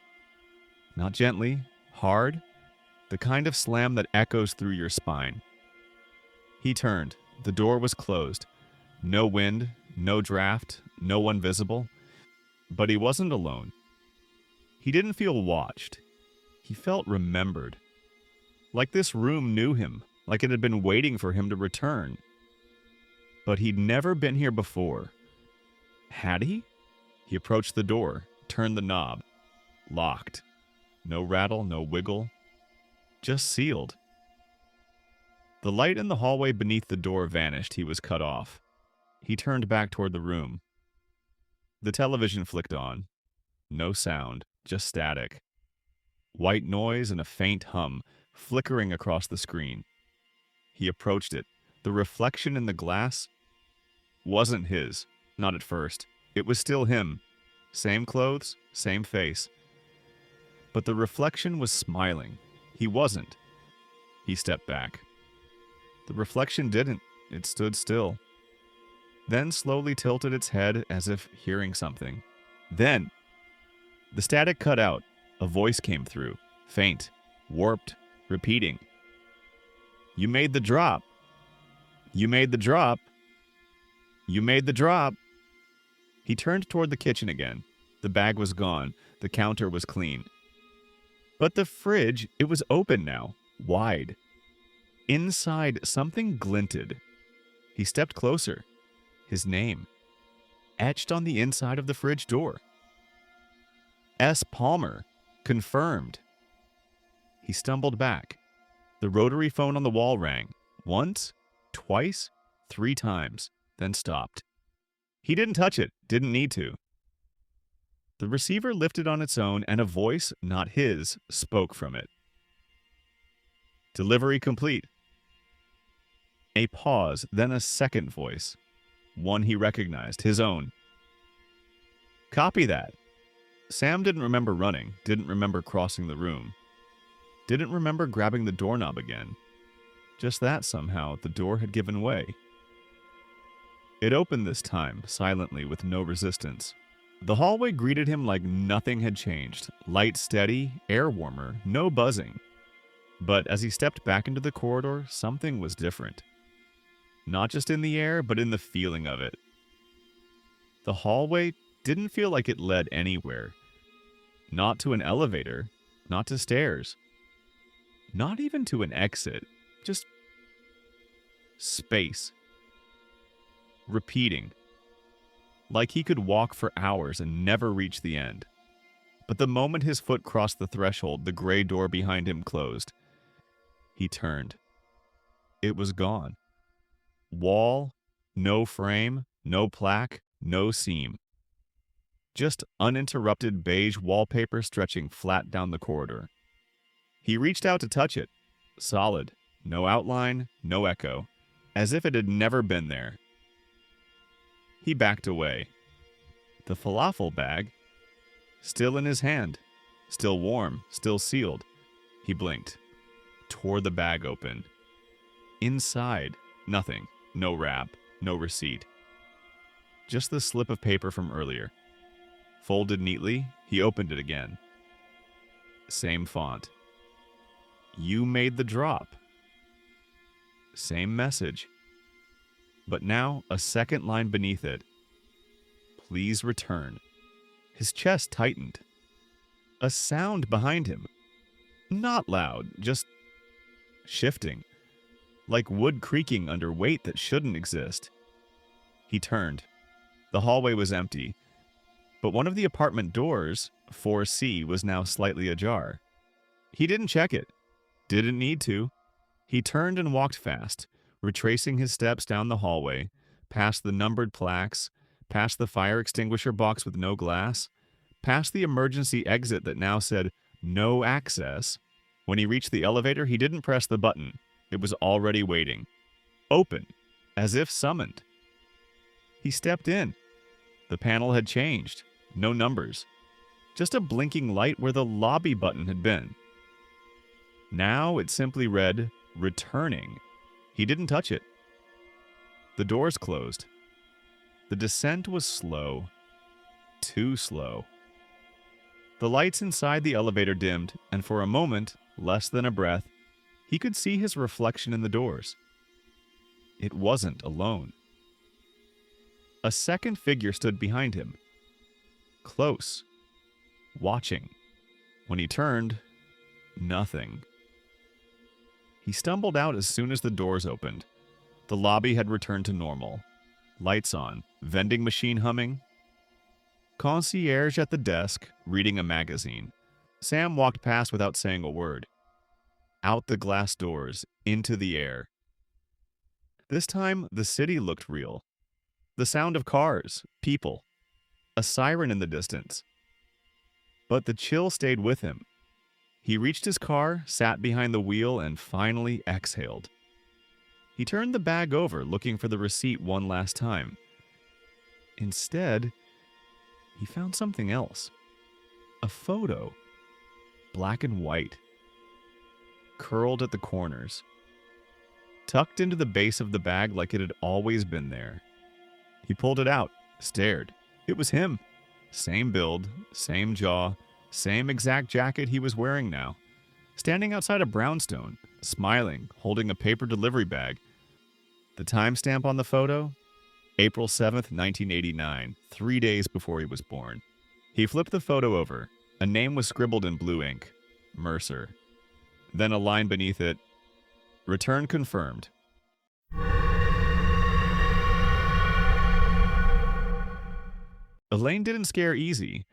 Not gently, hard, the kind of slam that echoes through your spine. He turned. The door was closed. No wind, no draft, no one visible. But he wasn't alone. He didn't feel watched. He felt remembered. Like this room knew him, like it had been waiting for him to return. But he'd never been here before. Had he? He approached the door, turned the knob. Locked. No rattle, no wiggle. Just sealed. The light in the hallway beneath the door vanished. He was cut off. He turned back toward the room. The television flicked on. No sound, just static. White noise and a faint hum, flickering across the screen. He approached it. The reflection in the glass wasn't his, not at first. It was still him. Same clothes, same face. But the reflection was smiling. He wasn't. He stepped back. The reflection didn't. It stood still. Then slowly tilted its head as if hearing something. Then, the static cut out. A voice came through, faint, warped, repeating. You made the drop. You made the drop. You made the drop. He turned toward the kitchen again. The bag was gone. The counter was clean. But the fridge, it was open now, wide. Inside, something glinted. He stepped closer. His name, etched on the inside of the fridge door. S. Palmer, confirmed. He stumbled back. The rotary phone on the wall rang. Once, twice, 3 times, then stopped. He didn't touch it, didn't need to. The receiver lifted on its own, and a voice, not his, spoke from it. Delivery complete. A pause, then a second voice. One he recognized, his own. Copy that. Sam didn't remember running, didn't remember crossing the room. Didn't remember grabbing the doorknob again. Just that somehow, the door had given way. It opened this time, silently, with no resistance. The hallway greeted him like nothing had changed. Light steady, air warmer, no buzzing. But as he stepped back into the corridor, something was different. Not just in the air, but in the feeling of it. The hallway didn't feel like it led anywhere. Not to an elevator, not to stairs. Not even to an exit. Just space. Repeating. like he could walk for hours and never reach the end. But the moment his foot crossed the threshold, the gray door behind him closed. He turned. It was gone. Wall, no frame, no plaque, no seam. Just uninterrupted beige wallpaper stretching flat down the corridor. He reached out to touch it. Solid. No outline, no echo. As if it had never been there. He backed away. The falafel bag, still in his hand. Still warm, still sealed. He blinked. Tore the bag open. Inside, nothing. No wrap, no receipt. Just the slip of paper from earlier. Folded neatly, he opened it again. Same font. You made the drop. Same message. But now a second line beneath it. Please return. His chest tightened. A sound behind him. Not loud, just shifting. Like wood creaking under weight that shouldn't exist. He turned. The hallway was empty. But one of the apartment doors, 4C, was now slightly ajar. He didn't check it. Didn't need to. He turned and walked fast, retracing his steps down the hallway, past the numbered plaques, past the fire extinguisher box with no glass, past the emergency exit that now said, "No access." When he reached the elevator, he didn't press the button. It was already waiting. Open, as if summoned. He stepped in. The panel had changed. No numbers. Just a blinking light where the lobby button had been. Now it simply read, "Returning." He didn't touch it. The doors closed. The descent was slow. Too slow. The lights inside the elevator dimmed, and for a moment, less than a breath, he could see his reflection in the doors. It wasn't alone. A second figure stood behind him. Close. Watching. When he turned, nothing. He stumbled out as soon as the doors opened. The lobby had returned to normal. Lights on, vending machine humming. Concierge at the desk, reading a magazine. Sam walked past without saying a word. Out the glass doors, into the air. This time, the city looked real. The sound of cars, people, a siren in the distance. But the chill stayed with him. He reached his car, sat behind the wheel, and finally exhaled. He turned the bag over, looking for the receipt one last time. Instead, he found something else. A photo. Black and white. Curled at the corners. Tucked into the base of the bag like it had always been there. He pulled it out, stared. It was him. Same build, same jaw, same exact jacket he was wearing now. Standing outside a brownstone, smiling, holding a paper delivery bag. The timestamp on the photo? April 7th, 1989, 3 days before he was born. He flipped the photo over. A name was scribbled in blue ink. Mercer. Then a line beneath it. Return confirmed. Elaine didn't scare easy.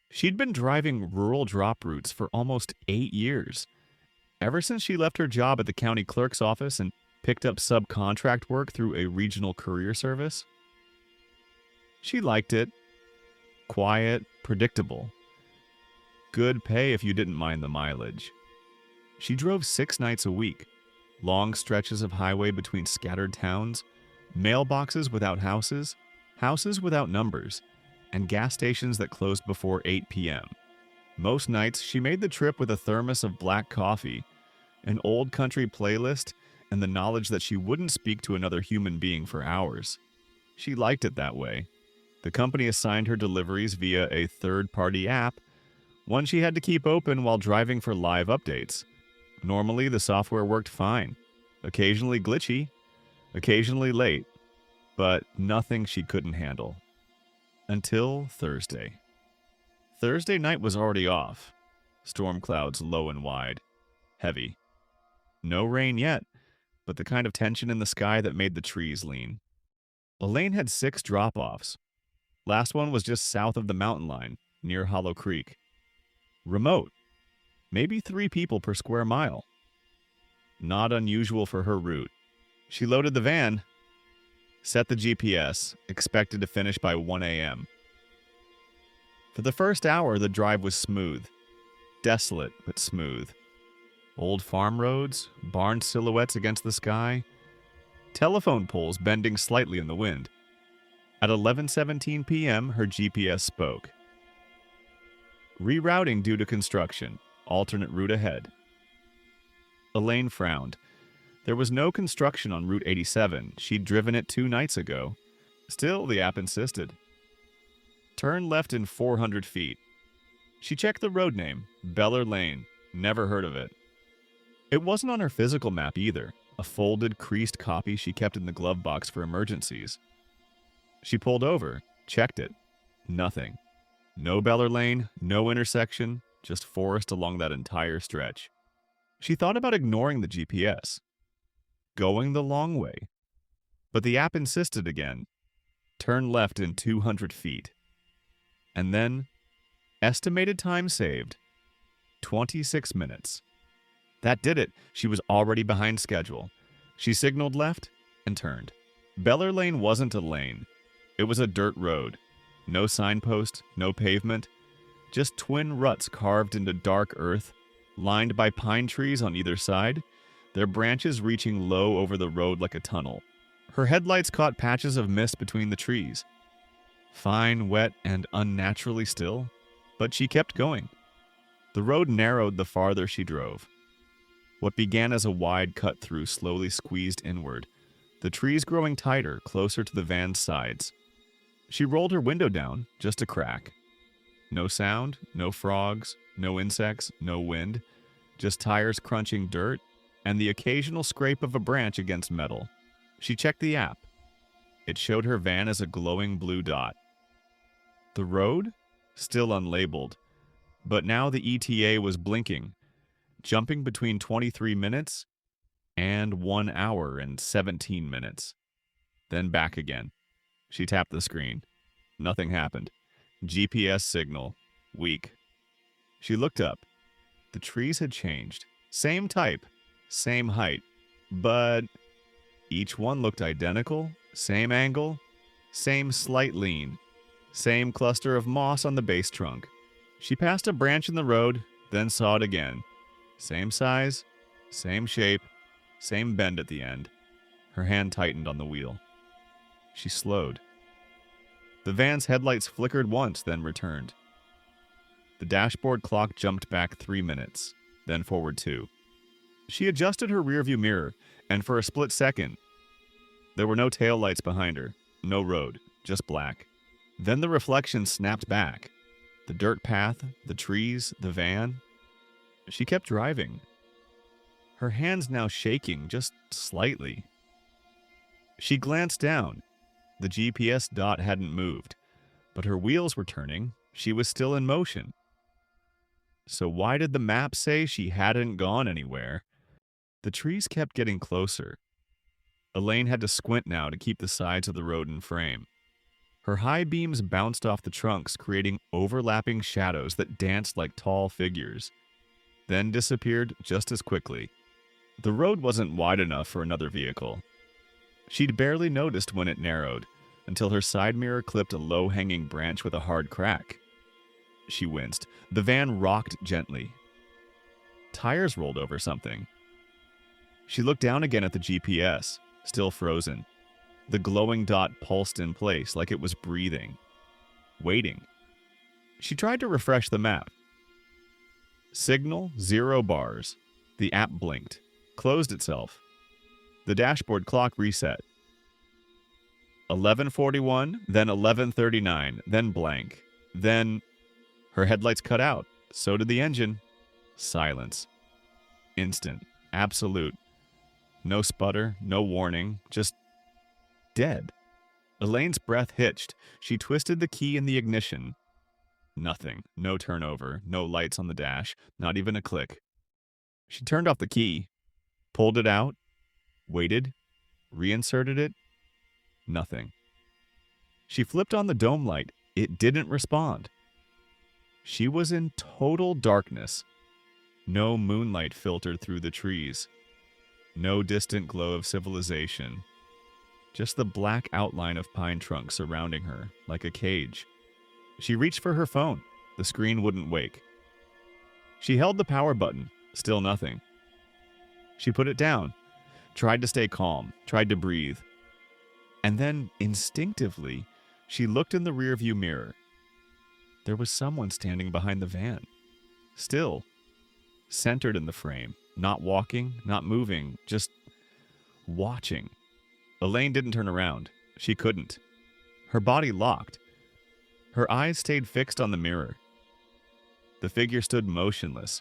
She'd been driving rural drop routes for almost 8 years. Ever since she left her job at the county clerk's office and picked up subcontract work through a regional courier service. She liked it. Quiet, predictable. Good pay if you didn't mind the mileage. She drove 6 nights a week. Long stretches of highway between scattered towns, mailboxes without houses, houses without numbers, and gas stations that closed before 8 p.m. Most nights, she made the trip with a thermos of black coffee, an old country playlist, and the knowledge that she wouldn't speak to another human being for hours. She liked it that way. The company assigned her deliveries via a third-party app, one she had to keep open while driving for live updates. Normally, the software worked fine. Occasionally glitchy, occasionally late, but nothing she couldn't handle. Until Thursday. Thursday night was already off. Storm clouds low and wide. Heavy. No rain yet, but the kind of tension in the sky that made the trees lean. Elaine had 6 drop-offs, Last one was just south of the mountain line, near Hollow Creek. Remote. Maybe 3 people per square mile. Not unusual for her route. She loaded the van, set the GPS, expected to finish by 1 a.m. For the first hour, the drive was smooth. Desolate, but smooth. Old farm roads, barn silhouettes against the sky, telephone poles bending slightly in the wind. At 11:17 p.m., her GPS spoke. Rerouting due to construction. Alternate route ahead. Elaine frowned. There was no construction on Route 87. She'd driven it 2 nights ago. Still, the app insisted. Turn left in 400 feet. She checked the road name, Beller Lane. Never heard of it. It wasn't on her physical map either, a folded, creased copy she kept in the glove box for emergencies. She pulled over, checked it. Nothing. No Beller Lane, no intersection, just forest along that entire stretch. She thought about ignoring the GPS. Going the long way. But the app insisted again. Turn left in 200 feet. And then, estimated time saved, 26 minutes. That did it. She was already behind schedule. She signaled left and turned. Beller Lane wasn't a lane. It was a dirt road. No signpost, no pavement. Just twin ruts carved into dark earth, lined by pine trees on either side, their branches reaching low over the road like a tunnel. Her headlights caught patches of mist between the trees. Fine, wet, and unnaturally still, but she kept going. The road narrowed the farther she drove. What began as a wide cut-through slowly squeezed inward, the trees growing tighter, closer to the van's sides. She rolled her window down, just a crack. No sound, no frogs, no insects, no wind, just tires crunching dirt and the occasional scrape of a branch against metal. She checked the app. It showed her van as a glowing blue dot. The road? Still unlabeled. But now the ETA was blinking, jumping between 23 minutes and 1 hour and 17 minutes. Then back again. She tapped the screen. Nothing happened. GPS signal. Weak. She looked up. The trees had changed. Same type. Same height. But each one looked identical. Same angle. Same slight lean. Same cluster of moss on the base trunk. She passed a branch in the road, then saw it again. Same size. Same shape. Same bend at the end. Her hand tightened on the wheel. She slowed. The van's headlights flickered once, then returned. The dashboard clock jumped back 3 minutes, then forward 2. She adjusted her rearview mirror, and for a split second, there were no taillights behind her, no road, just black. Then the reflection snapped back. The dirt path, the trees, the van. She kept driving. Her hands now shaking just slightly. She glanced down. The GPS dot hadn't moved, but her wheels were turning. She was still in motion. So why did the map say she hadn't gone anywhere? The trees kept getting closer. Elaine had to squint now to keep the sides of the road in frame. Her high beams bounced off the trunks, creating overlapping shadows that danced like tall figures, then disappeared just as quickly. The road wasn't wide enough for another vehicle. She'd barely noticed when it narrowed, until her side mirror clipped a low-hanging branch with a hard crack. She winced. The van rocked gently. Tires rolled over something. She looked down again at the GPS, still frozen. The glowing dot pulsed in place like it was breathing, waiting. She tried to refresh the map. Signal 0 bars. The app blinked, closed itself. The dashboard clock reset. 11:41, then 11:39, then blank. Then her headlights cut out. So did the engine. Silence. Instant. Absolute. No sputter, no warning, just dead. Elaine's breath hitched. She twisted the key in the ignition. Nothing. No turnover, no lights on the dash, not even a click. She turned off the key, pulled it out, waited, reinserted it. Nothing. She flipped on the dome light. It didn't respond. She was in total darkness. No moonlight filtered through the trees. No distant glow of civilization. Just the black outline of pine trunks surrounding her, like a cage. She reached for her phone. The screen wouldn't wake. She held the power button. Still nothing. She put it down. Tried to stay calm. Tried to breathe. And then, instinctively, she looked in the rearview mirror. There was someone standing behind the van. Still. Centered in the frame. Not walking, not moving, just watching. Elaine didn't turn around. She couldn't. Her body locked. Her eyes stayed fixed on the mirror. The figure stood motionless.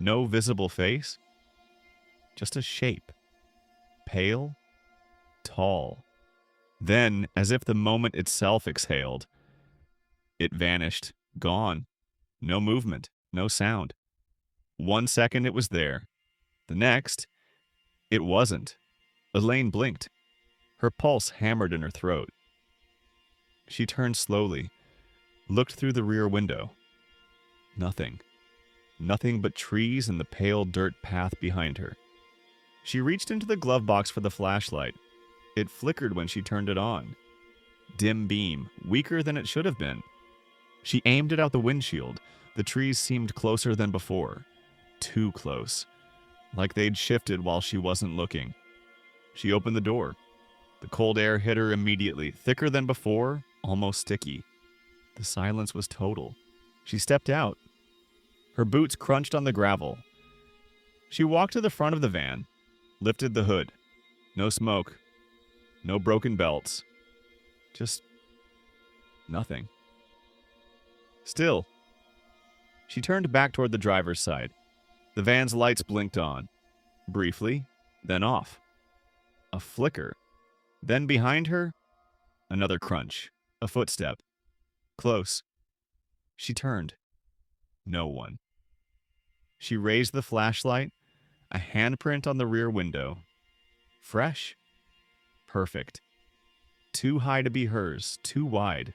No visible face. Just a shape. Pale. Tall. Then, as if the moment itself exhaled, it vanished. Gone. No movement. No sound. 1 second it was there. The next, it wasn't. Elaine blinked. Her pulse hammered in her throat. She turned slowly, looked through the rear window. Nothing. Nothing but trees and the pale dirt path behind her. She reached into the glove box for the flashlight. It flickered when she turned it on. Dim beam, weaker than it should have been. She aimed it out the windshield. The trees seemed closer than before. Too close. Like they'd shifted while she wasn't looking. She opened the door. The cold air hit her immediately, thicker than before, almost sticky. The silence was total. She stepped out. Her boots crunched on the gravel. She walked to the front of the van, lifted the hood. No smoke. No broken belts. Just nothing. Still. She turned back toward the driver's side. The van's lights blinked on. Briefly, then off. A flicker. Then behind her, another crunch. A footstep. Close. She turned. No one. She raised the flashlight. A handprint on the rear window. Fresh. Perfect. Too high to be hers. Too wide.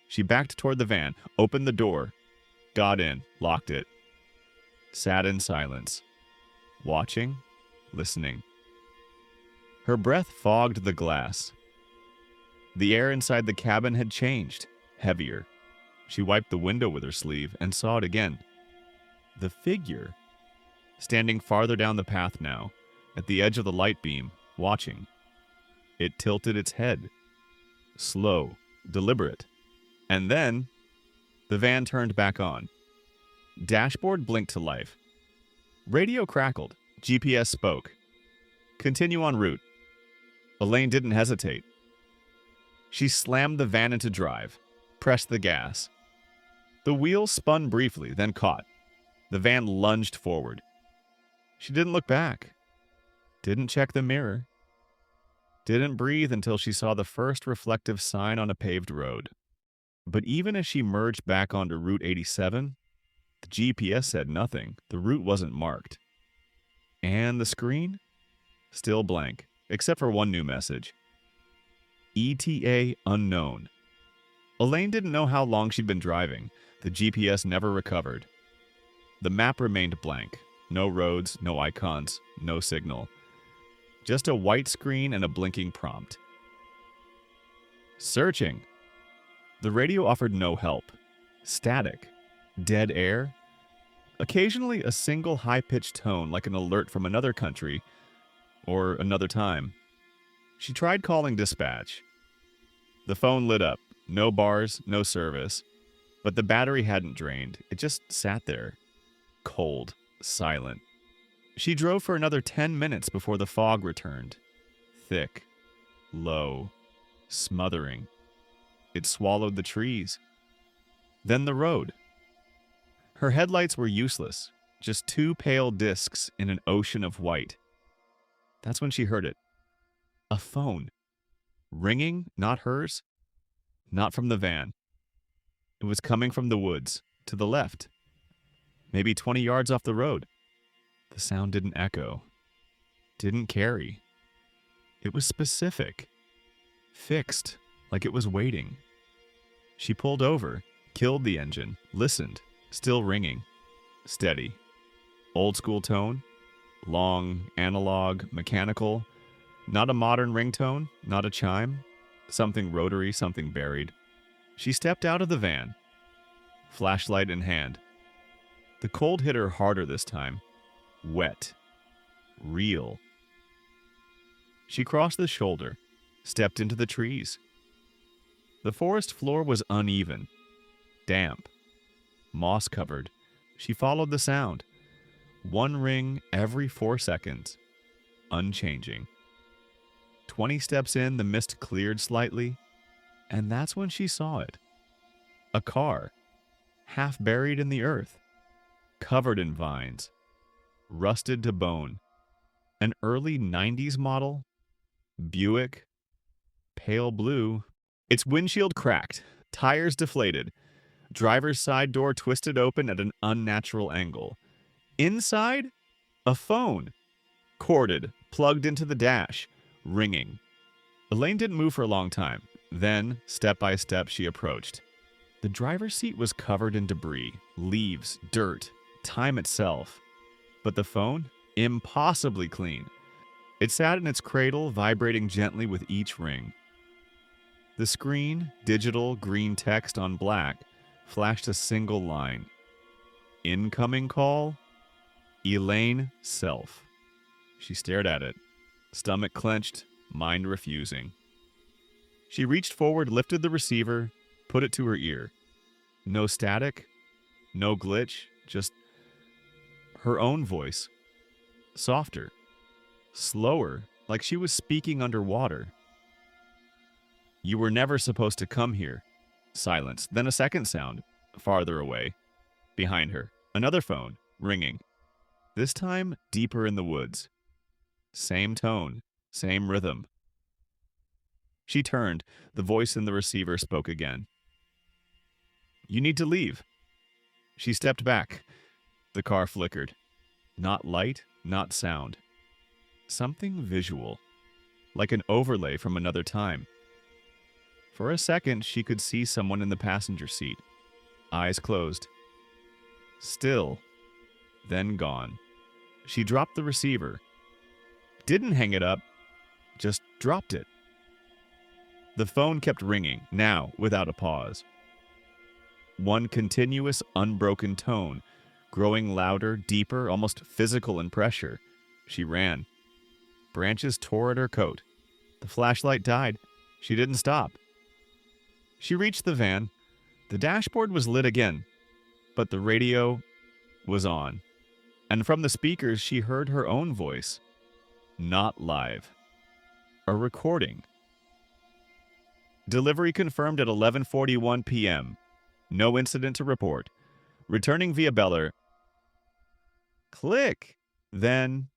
She backed toward the van, opened the door, got in, locked it. Sat in silence. Watching. Listening. Her breath fogged the glass. The air inside the cabin had changed. Heavier. She wiped the window with her sleeve and saw it again. The figure. Standing farther down the path now, at the edge of the light beam, watching. It tilted its head. Slow. Deliberate. And then, the van turned back on. Dashboard blinked to life. Radio crackled. GPS spoke. Continue en route. Elaine didn't hesitate. She slammed the van into drive, pressed the gas. The wheels spun briefly, then caught. The van lunged forward. She didn't look back. Didn't check the mirror. Didn't breathe until she saw the first reflective sign on a paved road. But even as she merged back onto Route 87, the GPS said nothing. The route wasn't marked. And the screen? Still blank, except for one new message. ETA unknown. Elaine didn't know how long she'd been driving. The GPS never recovered. The map remained blank. No roads, no icons, no signal. Just a white screen and a blinking prompt. Searching. The radio offered no help. Static. Dead air. Occasionally a single high-pitched tone like an alert from another country or another time. She tried calling dispatch. The phone lit up. No bars, no service. But the battery hadn't drained. It just sat there. Cold. Silent. She drove for another 10 minutes before the fog returned. Thick. Low. Smothering. It swallowed the trees. Then the road. Her headlights were useless. Just two pale discs in an ocean of white. That's when she heard it. A phone. Ringing, not hers. Not from the van. It was coming from the woods, to the left. Maybe 20 yards off the road. The sound didn't echo. Didn't carry. It was specific. Fixed, like it was waiting. She pulled over, killed the engine, listened, still ringing. Steady. Old school tone, long, analog, mechanical, not a modern ringtone, not a chime, something rotary, something buried. She stepped out of the van, flashlight in hand. The cold hit her harder this time. Wet. Real. She crossed the shoulder, stepped into the trees. The forest floor was uneven, damp, moss-covered. She followed the sound. One ring every 4 seconds, unchanging. 20 steps in, the mist cleared slightly, and that's when she saw it. A car, half buried in the earth, covered in vines, rusted to bone. An early 90s model, Buick, pale blue. Its windshield cracked, tires deflated, driver's side door twisted open at an unnatural angle. Inside, a phone, corded, plugged into the dash, ringing. Elaine didn't move for a long time. Then, step by step, she approached. The driver's seat was covered in debris, leaves, dirt, time itself. But the phone? Impossibly clean. It sat in its cradle, vibrating gently with each ring. The screen, digital green text on black, flashed a single line. Incoming call? Elaine Self. She stared at it, stomach clenched, mind refusing. She reached forward, lifted the receiver, put it to her ear. No static, no glitch, just her own voice. Softer, slower, like she was speaking underwater. You were never supposed to come here. Silence. Then a second sound, farther away. Behind her, another phone, ringing. This time, deeper in the woods. Same tone, same rhythm. She turned. The voice in the receiver spoke again. You need to leave. She stepped back. The car flickered. Not light, not sound. Something visual, like an overlay from another time. For a second, she could see someone in the passenger seat. Eyes closed. Still, then gone. She dropped the receiver. Didn't hang it up, just dropped it. The phone kept ringing, now without a pause. One continuous, unbroken tone, growing louder, deeper, almost physical in pressure. She ran. Branches tore at her coat. The flashlight died. She didn't stop. She reached the van. The dashboard was lit again, but the radio was on. And from the speakers, she heard her own voice. Not live. A recording. Delivery confirmed at 11:41 p.m. No incident to report. Returning via Beller. Click. Then,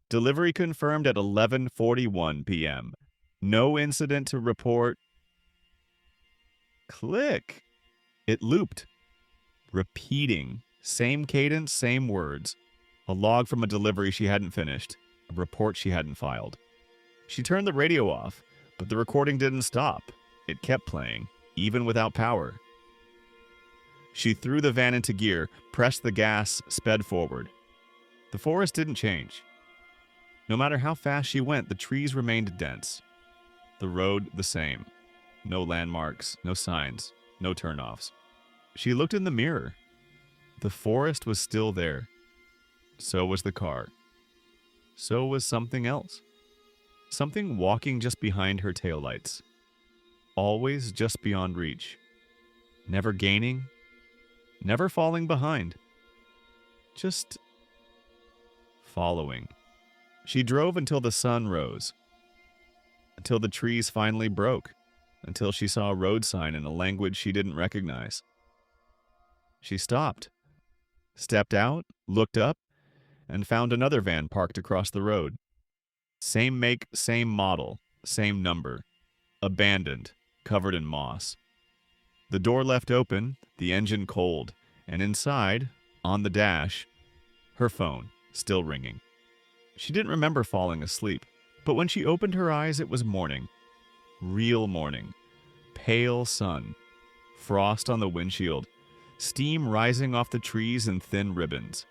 delivery confirmed at 11:41 p.m. No incident to report. Click. It looped. Repeating. Same cadence, same words. A log from a delivery she hadn't finished. A report she hadn't filed. She turned the radio off, but the recording didn't stop. It kept playing, even without power. She threw the van into gear, pressed the gas, sped forward. The forest didn't change. No matter how fast she went, the trees remained dense. The road the same. No landmarks, no signs, no turnoffs. She looked in the mirror. The forest was still there. So was the car. So was something else. Something walking just behind her taillights. Always just beyond reach. Never gaining. Never falling behind. Just following. She drove until the sun rose. Until the trees finally broke. Until she saw a road sign in a language she didn't recognize. She stopped. Stepped out, looked up, and found another van parked across the road. Same make, same model, same number. Abandoned, covered in moss. The door left open, the engine cold, and inside, on the dash, her phone, still ringing. She didn't remember falling asleep, but when she opened her eyes, it was morning. Real morning. Pale sun. Frost on the windshield. Steam rising off the trees in thin ribbons.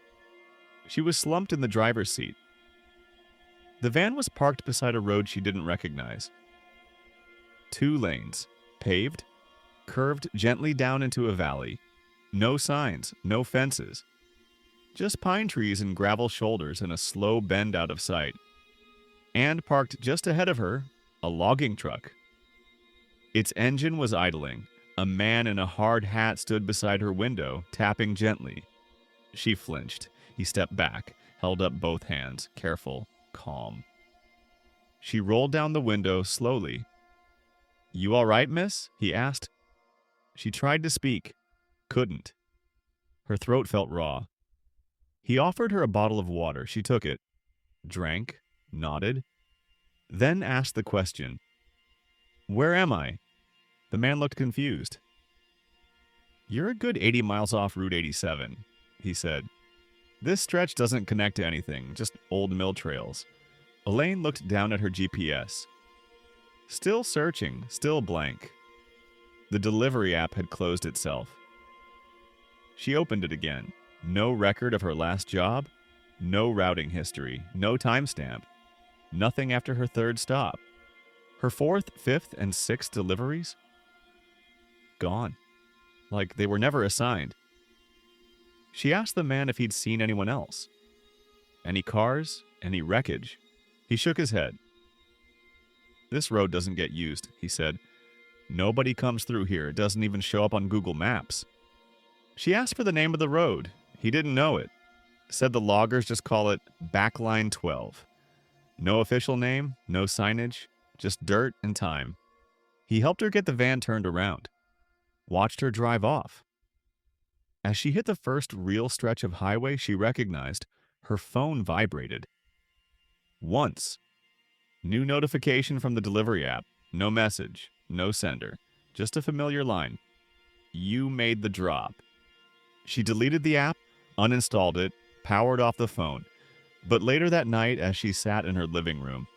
She was slumped in the driver's seat. The van was parked beside a road she didn't recognize. 2 lanes, paved, curved gently down into a valley. No signs, no fences. Just pine trees and gravel shoulders and a slow bend out of sight. And parked just ahead of her, a logging truck. Its engine was idling. A man in a hard hat stood beside her window, tapping gently. She flinched. He stepped back, held up both hands, careful, calm. She rolled down the window slowly. "You all right, miss?" he asked. She tried to speak. Couldn't. Her throat felt raw. He offered her a bottle of water. She took it, drank, nodded, then asked the question, "Where am I?" The man looked confused. "You're a good 80 miles off Route 87, he said. "This stretch doesn't connect to anything, just old mill trails." Elaine looked down at her GPS. Still searching, still blank. The delivery app had closed itself. She opened it again. No record of her last job, no routing history, no timestamp. Nothing after her 3rd stop. Her 4th, 5th, and 6th deliveries? Gone. Like they were never assigned. She asked the man if he'd seen anyone else. Any cars? Any wreckage? He shook his head. "This road doesn't get used," he said. "Nobody comes through here. It doesn't even show up on Google Maps." She asked for the name of the road. He didn't know it. Said the loggers just call it Backline 12. No official name, no signage, just dirt and time. He helped her get the van turned around. Watched her drive off. As she hit the first real stretch of highway she recognized, her phone vibrated. Once. New notification from the delivery app. No message, no sender. Just a familiar line. "You made the drop." She deleted the app, uninstalled it, powered off the phone. But later that night, as she sat in her living room,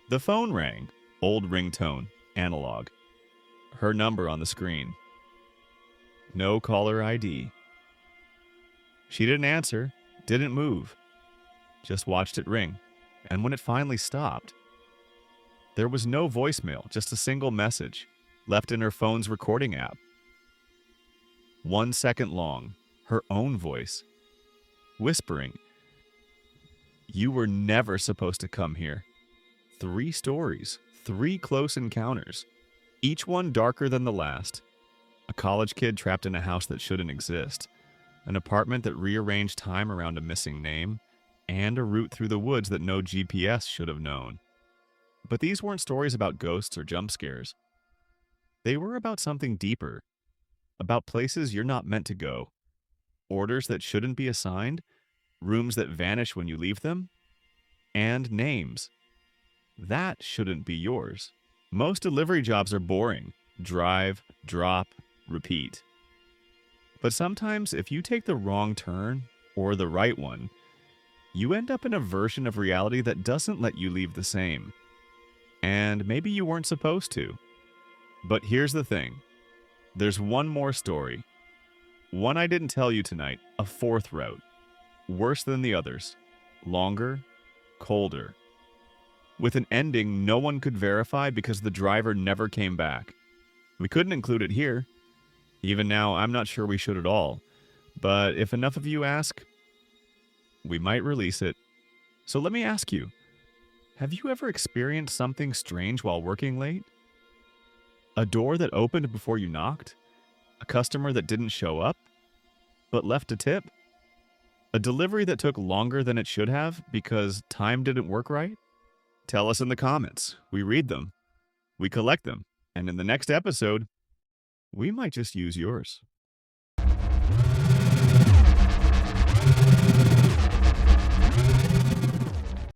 the phone rang. Old ringtone, analog. Her number on the screen. No caller ID. She didn't answer, didn't move. Just watched it ring. And when it finally stopped, there was no voicemail, just a single message, left in her phone's recording app. 1 second long, her own voice, whispering, "You were never supposed to come here." 3 stories, 3 close encounters, each one darker than the last. A college kid trapped in a house that shouldn't exist, an apartment that rearranged time around a missing name, and a route through the woods that no GPS should have known. But these weren't stories about ghosts or jump scares. They were about something deeper, about places you're not meant to go, orders that shouldn't be assigned, rooms that vanish when you leave them, and names. That shouldn't be yours. Most delivery jobs are boring. Drive, drop, repeat. But sometimes if you take the wrong turn, or the right one, you end up in a version of reality that doesn't let you leave the same. And maybe you weren't supposed to. But here's the thing. There's one more story. One I didn't tell you tonight, a 4th route. Worse than the others. Longer, colder. With an ending no one could verify because the driver never came back. We couldn't include it here. Even now, I'm not sure we should at all. But if enough of you ask, we might release it. So let me ask you, have you ever experienced something strange while working late? A door that opened before you knocked? A customer that didn't show up, but left a tip? A delivery that took longer than it should have because time didn't work right? Tell us in the comments. We read them. We collect them. And in the next episode, we might just use yours.